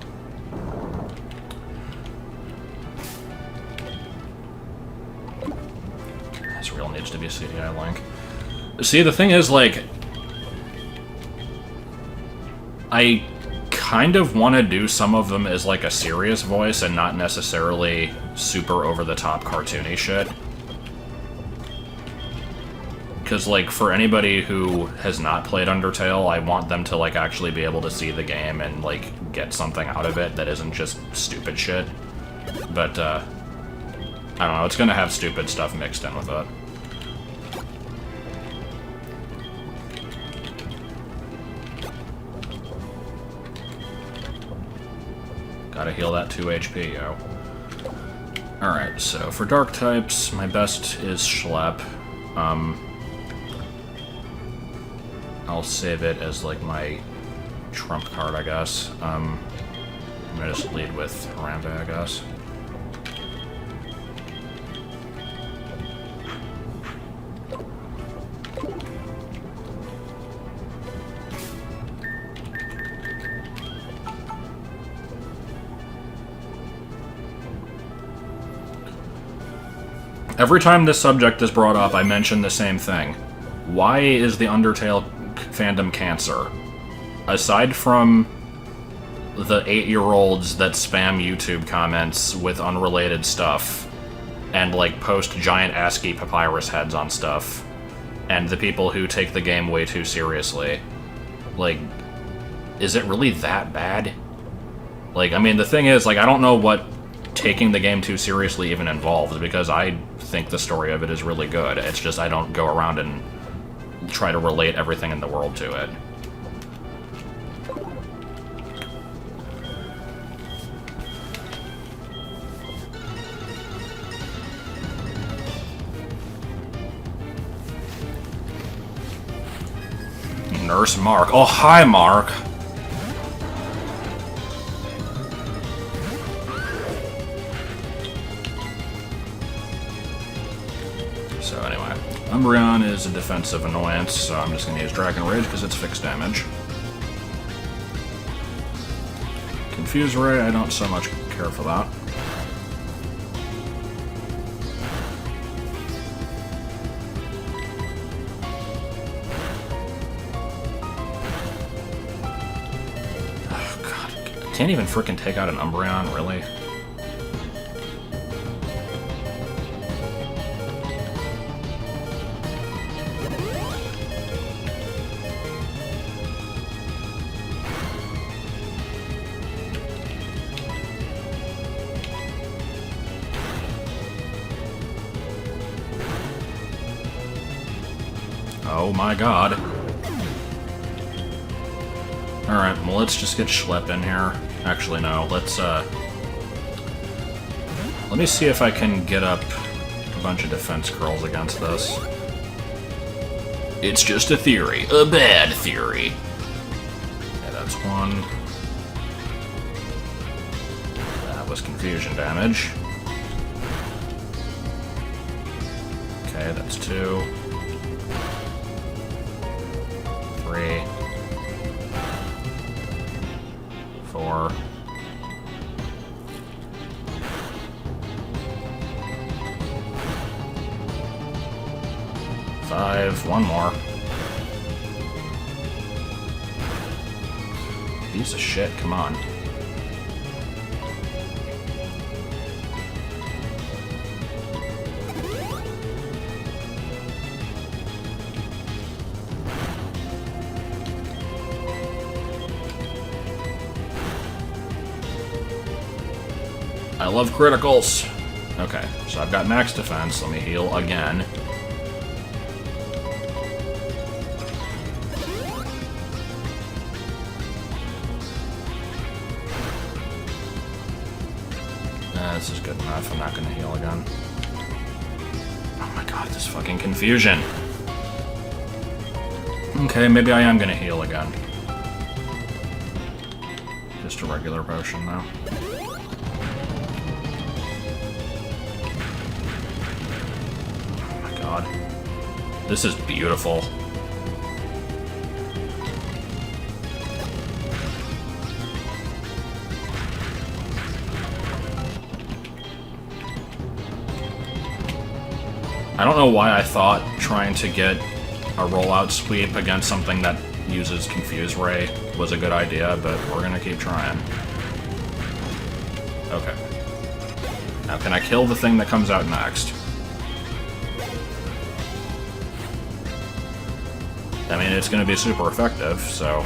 This reel needs to be a CDI link. See, the thing is, like, I kind of want to do some of them as, like, a serious voice and not necessarily super over-the-top cartoony shit. Because, like, for anybody who has not played Undertale, I want them to, like, actually be able to see the game and, like, get something out of it that isn't just stupid shit. But, I don't know, it's gonna have stupid stuff mixed in with it. Gotta heal that 2 HP, yo. Alright, so for dark types, my best is Schlep. I'll save it as, like, my trump card, I guess. I'm gonna just lead with Harambe, I guess. Every time this subject is brought up, I mention the same thing. Why is the Undertale fandom cancer? Aside from the 8-year-olds that spam YouTube comments with unrelated stuff, and, like, post giant ASCII papyrus heads on stuff, and the people who take the game way too seriously, like, is it really that bad? Like, I mean, the thing is, like, I don't know what taking the game too seriously even involves, because I think the story of it is really good. It's just I don't go around and try to relate everything in the world to it. Nurse Mark. Oh, hi, Mark. So anyway, Umbreon is a defensive annoyance, so I'm just going to use Dragon Rage because it's fixed damage. Confuse Ray, I don't so much care for that. Oh god, can't even frickin' take out an Umbreon, really? Oh my god. Alright, well let's just get Schlep in here. Actually, no, let's, let me see if I can get up a bunch of defense curls against this. It's just a theory. A bad theory. Yeah, that's one. That was confusion damage. Okay, that's 2. 3, 4, 5, 5. One more. Piece of shit, come on. I love criticals. Okay, so I've got max defense. Let me heal again. This is good enough. I'm not going to heal again. Oh my god, this fucking confusion. Okay, maybe I am going to heal again. Just a regular potion, though. God. This is beautiful. I don't know why I thought trying to get a rollout sweep against something that uses Confuse Ray was a good idea, but we're gonna keep trying. Okay. Now can I kill the thing that comes out next? I mean, it's going to be super effective, so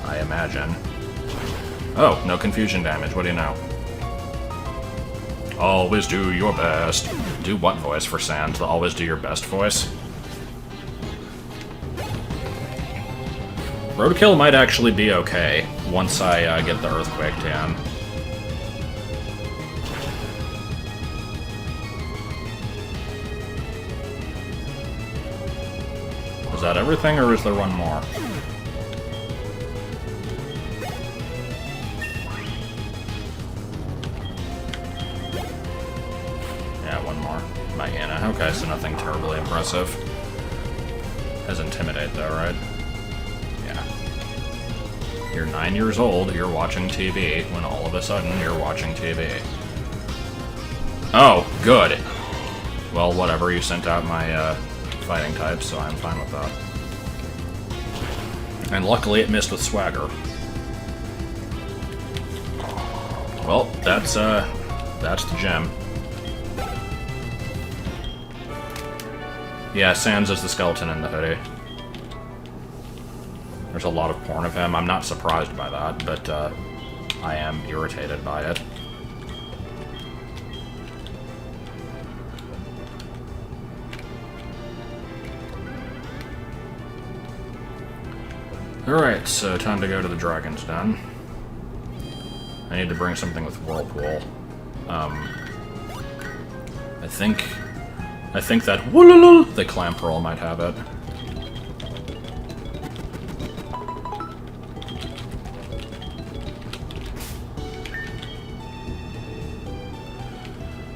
I imagine. Oh, no confusion damage. What do you know? Always do your best. Do what voice for Sand? The always do your best voice? Roadkill might actually be okay once I get the Earthquake down. Is that everything, or is there one more? Yeah, one more. Diana. Okay, so nothing terribly impressive. Has Intimidate, though, right? Yeah. You're 9 years old, you're watching TV, when all of a sudden you're watching TV. Oh, good. Well, whatever, you sent out my, fighting types, so I'm fine with that. And luckily it missed with Swagger. Well, that's the gem. Yeah, Sans is the skeleton in the hoodie. There's a lot of porn of him. I'm not surprised by that, but I am irritated by it. Alright, so time to go to the Dragon's Den. I need to bring something with Whirlpool. I think that the Clamp Roll might have it.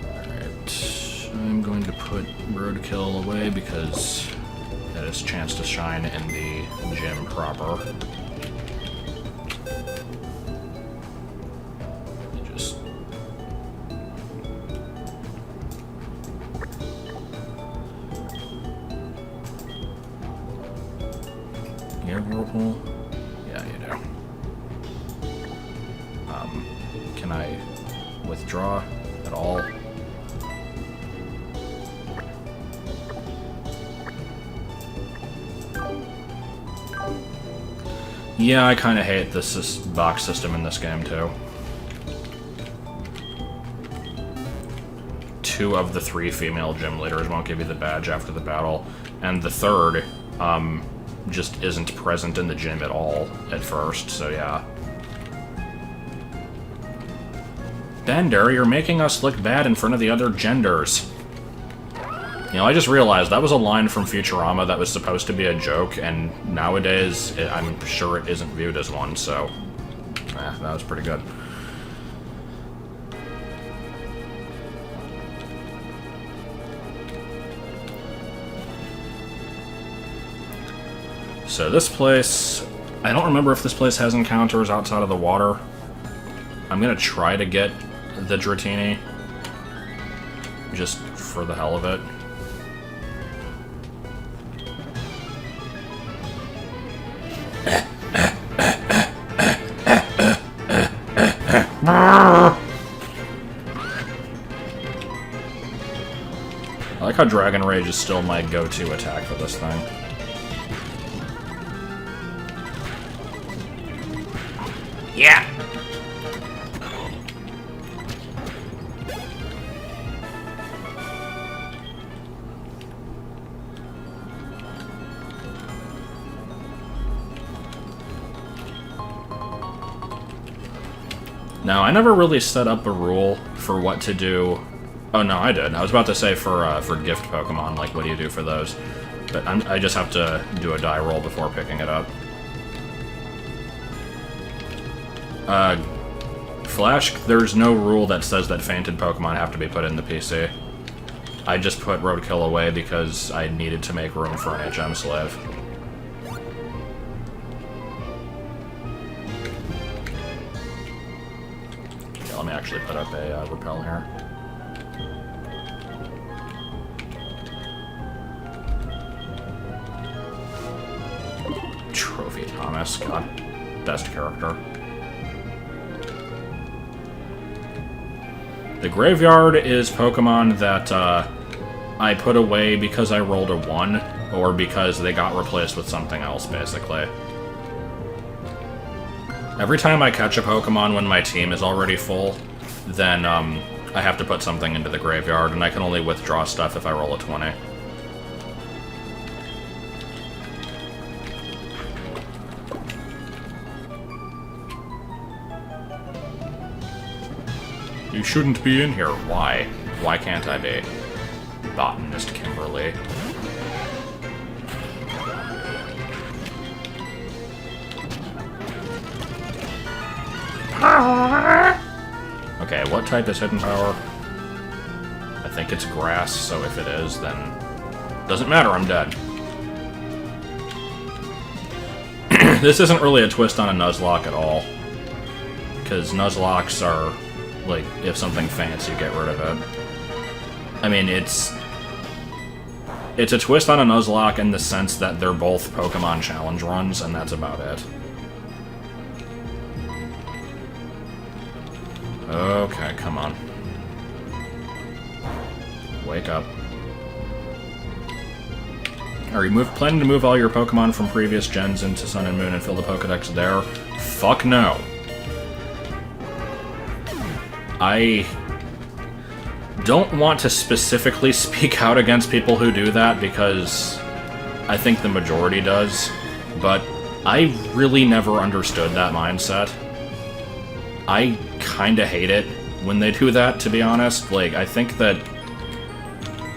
Alright, I'm going to put Roadkill away because it has a chance to shine in the gym proper. Just... You have Whirlpool? Yeah, you do. Can I withdraw at all? Yeah, I kind of hate this box system in this game, too. 2 of the 3 female gym leaders won't give you the badge after the battle, and the 3rd, just isn't present in the gym at all at first, so yeah. Bender, you're making us look bad in front of the other genders. You know, I just realized that was a line from Futurama that was supposed to be a joke, and nowadays, I'm sure it isn't viewed as one, so... that was pretty good. So this place... I don't remember if this place has encounters outside of the water. I'm gonna try to get the Dratini. Just for the hell of it. how Dragon Rage is still my go-to attack for this thing. Yeah. Now, I never really set up a rule for what to do. Oh, no, I did. I was about to say for gift Pokemon, like, what do you do for those? But I just have to do a die roll before picking it up. Flash, there's no rule that says that fainted Pokemon have to be put in the PC. I just put Roadkill away because I needed to make room for an HM Slave. Okay, let me actually put up a Repel here. Trophy Thomas, god, best character. The Graveyard is Pokemon that I put away because I rolled a 1, or because they got replaced with something else, basically. Every time I catch a Pokemon when my team is already full, then I have to put something into the Graveyard, and I can only withdraw stuff if I roll a 20. You shouldn't be in here. Why? Why can't I be? Botanist Kimberly. Okay, what type is Hidden Power? I think it's Grass, so if it is, then... Doesn't matter, I'm dead. This isn't really a twist on a Nuzlocke at all. Because Nuzlocks are... like, if something faints, you get rid of it. I mean, it's a twist on a Nuzlocke in the sense that they're both Pokemon challenge runs, and that's about it. Okay, come on. Wake up. Are you planning to move all your Pokemon from previous gens into Sun and Moon and fill the Pokedex there? Fuck no. I don't want to specifically speak out against people who do that, because I think the majority does, but I really never understood that mindset. I kinda hate it when they do that, to be honest. Like, I think that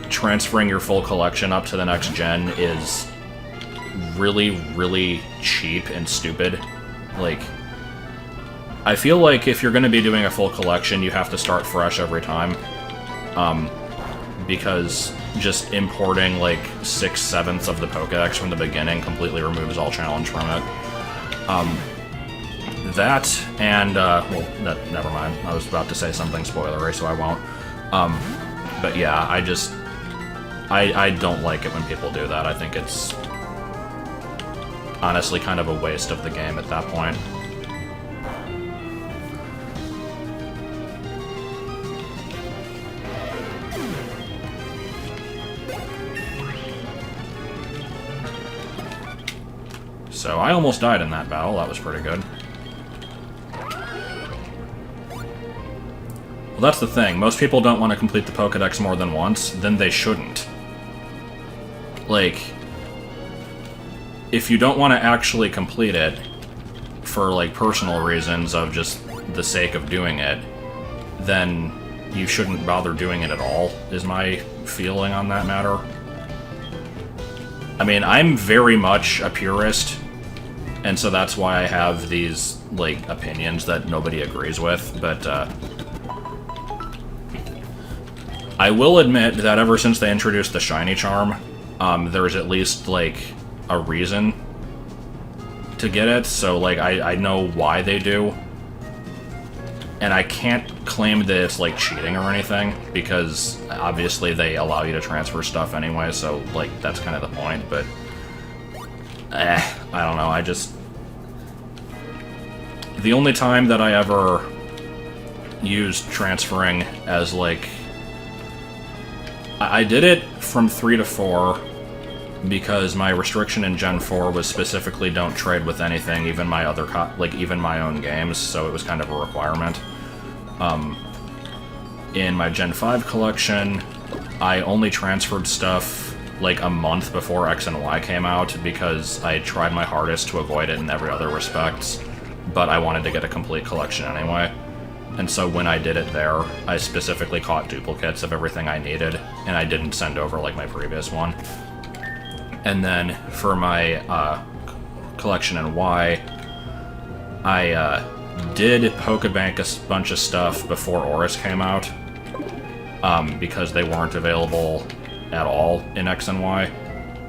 transferring your full collection up to the next gen is really, really cheap and stupid. Like, I feel like if you're going to be doing a full collection, you have to start fresh every time. Because just importing, like, 6/7 of the Pokédex from the beginning completely removes all challenge from it. That, and, well, never mind. I was about to say something spoilery, so I won't. But yeah, I don't like it when people do that. I think it's honestly kind of a waste of the game at that point. So I almost died in that battle. That was pretty good. Well, that's the thing. Most people don't want to complete the Pokédex more than once, then they shouldn't. Like, if you don't want to actually complete it for, like, personal reasons of just the sake of doing it, then you shouldn't bother doing it at all, is my feeling on that matter. I mean, I'm very much a purist, and so that's why I have these, like, opinions that nobody agrees with, but, I will admit that ever since they introduced the Shiny Charm, there's at least, like, a reason to get it, so, like, I know why they do. And I can't claim that it's, like, cheating or anything, because obviously they allow you to transfer stuff anyway, so, like, that's kind of the point, but... I don't know, I just... The only time that I ever used transferring as, like, I did it from 3 to 4 because my restriction in Gen 4 was specifically don't trade with anything, even my other even my own games, so it was kind of a requirement. In my Gen 5 collection, I only transferred stuff like a month before X and Y came out because I tried my hardest to avoid it in every other respect, but I wanted to get a complete collection anyway. And so when I did it there, I specifically caught duplicates of everything I needed, and I didn't send over like my previous one. And then for my collection in Y, I did Pokebank a bunch of stuff before Oris came out, because they weren't available at all in X and Y.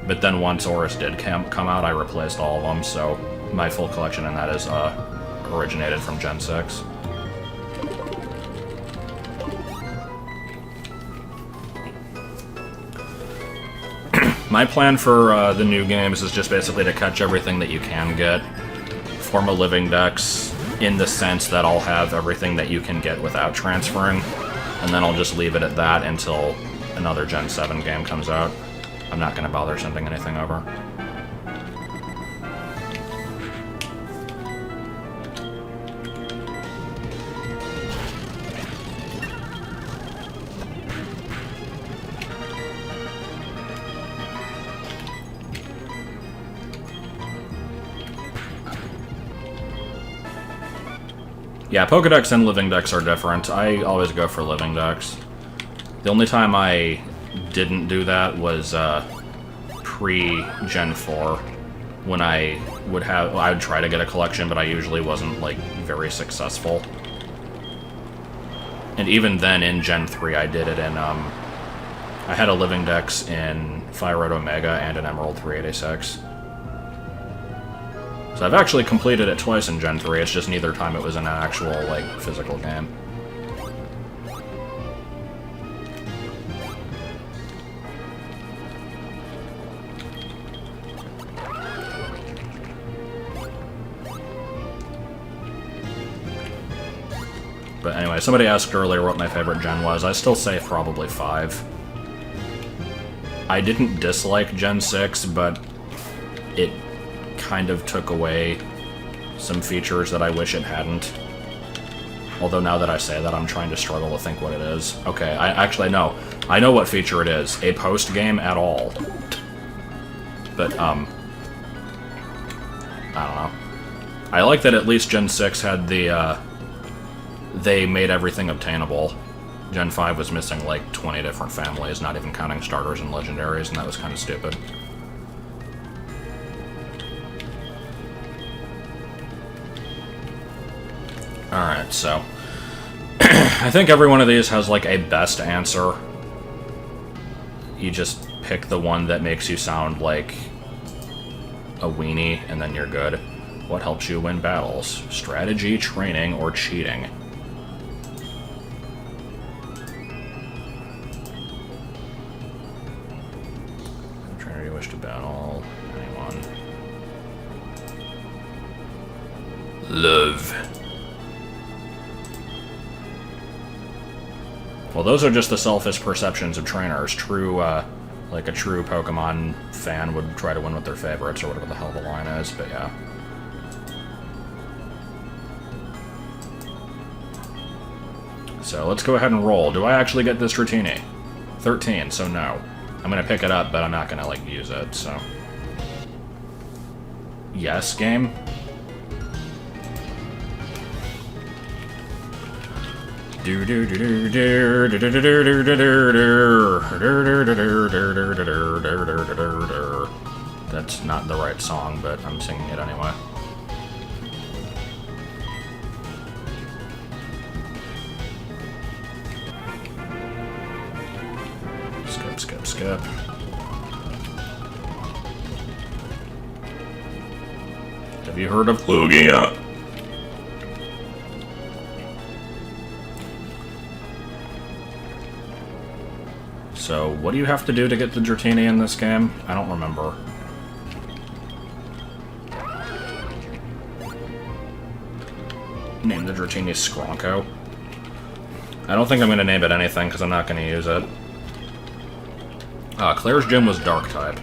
But then once Oris did come out, I replaced all of them, so my full collection in that is originated from Gen 6. My plan for the new games is just basically to catch everything that you can get, form a living dex in the sense that I'll have everything that you can get without transferring, and then I'll just leave it at that until another Gen 7 game comes out. I'm not going to bother sending anything over. Yeah, Pokedex and Living Dex are different. I always go for Living Dex. The only time I didn't do that was pre-Gen 4, when I would try to get a collection, but I usually wasn't, like, very successful. And even then, in Gen 3, I did it in, I had a Living Dex in Fire Red Omega and an Emerald 386. So I've actually completed it twice in Gen 3, it's just neither time it was in an actual, like, physical game. But anyway, somebody asked earlier what my favorite gen was. I still say probably 5. I didn't dislike Gen 6, but it kind of took away some features that I wish it hadn't. Although now that I say that, I'm trying to struggle to think what it is. Okay, I know what feature it is. A post-game at all. But, I don't know. I like that at least Gen 6 had the, they made everything obtainable. Gen 5 was missing like 20 different families, not even counting starters and legendaries, and that was kind of stupid. Alright, so I think every one of these has like a best answer. You just pick the one that makes you sound like a weenie, and then you're good. What helps you win battles? Strategy, training, or cheating? Trainer you wish to battle? Anyone? Love. Well, those are just the selfish perceptions of trainers. Like a true Pokemon fan would try to win with their favorites, or whatever the hell the line is, but yeah. So, let's go ahead and roll. Do I actually get this Dratini? 13, so no. I'm gonna pick it up, but I'm not gonna, like, use it, so... Yes, game? That's not the right song, but I'm singing it anyway. Skip, skip, skip. Have you heard of Lugia? So, what do you have to do to get the Dratini in this game? I don't remember. Name the Dratini Skronko. I don't think I'm going to name it anything, because I'm not going to use it. Claire's gym was dark type.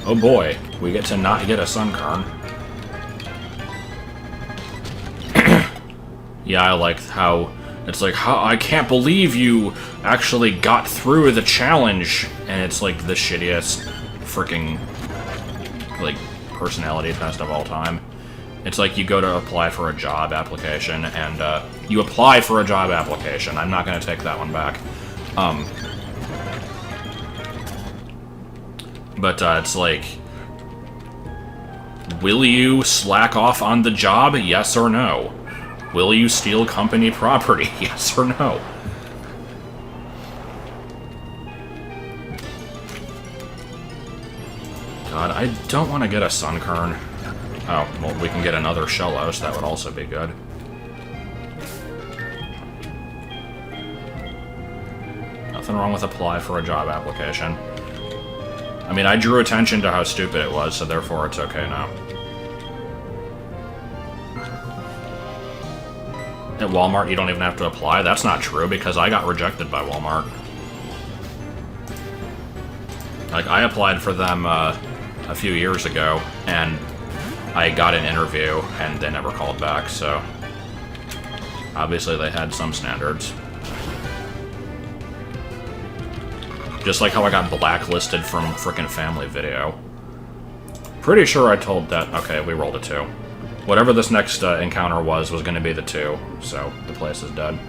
Oh boy, we get to not get a Sunkern. Yeah, I like how it's like, I can't believe you actually got through the challenge, and it's like the shittiest freaking like personality test of all time. It's like you go to apply for a job application, and you apply for a job application. I'm not going to take that one back. But it's like, will you slack off on the job? Yes or no? Will you steal company property? Yes or no? God, I don't want to get a Sunkern. Oh, well, we can get another Shellos. That would also be good. Nothing wrong with apply for a job application. I mean, I drew attention to how stupid it was, so therefore it's okay now. At Walmart, you don't even have to apply? That's not true, because I got rejected by Walmart. Like, I applied for them a few years ago, and I got an interview, and they never called back, so... Obviously, they had some standards. Just like how I got blacklisted from frickin' Family Video. Pretty sure I told that... Okay, we rolled a 2. Whatever this next encounter was going to be the 2, so the place is dead.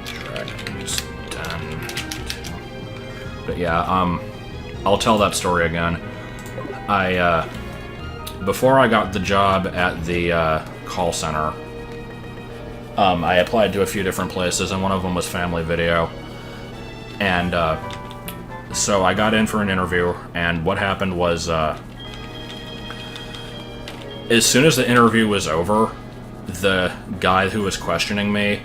Dragons, 10, 2. But yeah, I'll tell that story again. Before I got the job at the call center, I applied to a few different places, and one of them was Family Video. And so I got in for an interview, and what happened was, as soon as the interview was over, the guy who was questioning me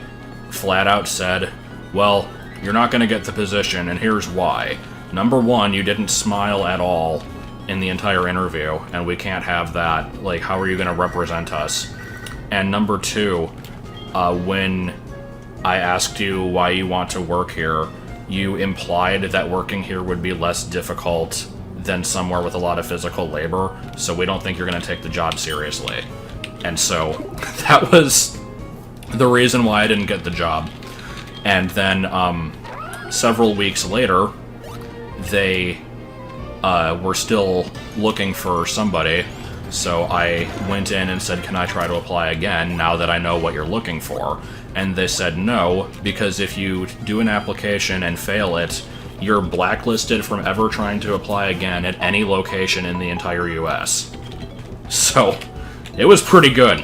flat out said, well, you're not going to get the position, and here's why. Number one, you didn't smile at all in the entire interview, and we can't have that. Like, how are you going to represent us? And number two, when I asked you why you want to work here, you implied that working here would be less difficult than somewhere with a lot of physical labor, so we don't think you're going to take the job seriously. And so, that was the reason why I didn't get the job. And then, several weeks later, they were still looking for somebody, so I went in and said, can I try to apply again, now that I know what you're looking for? And they said no, because if you do an application and fail it, you're blacklisted from ever trying to apply again at any location in the entire US. So, it was pretty good.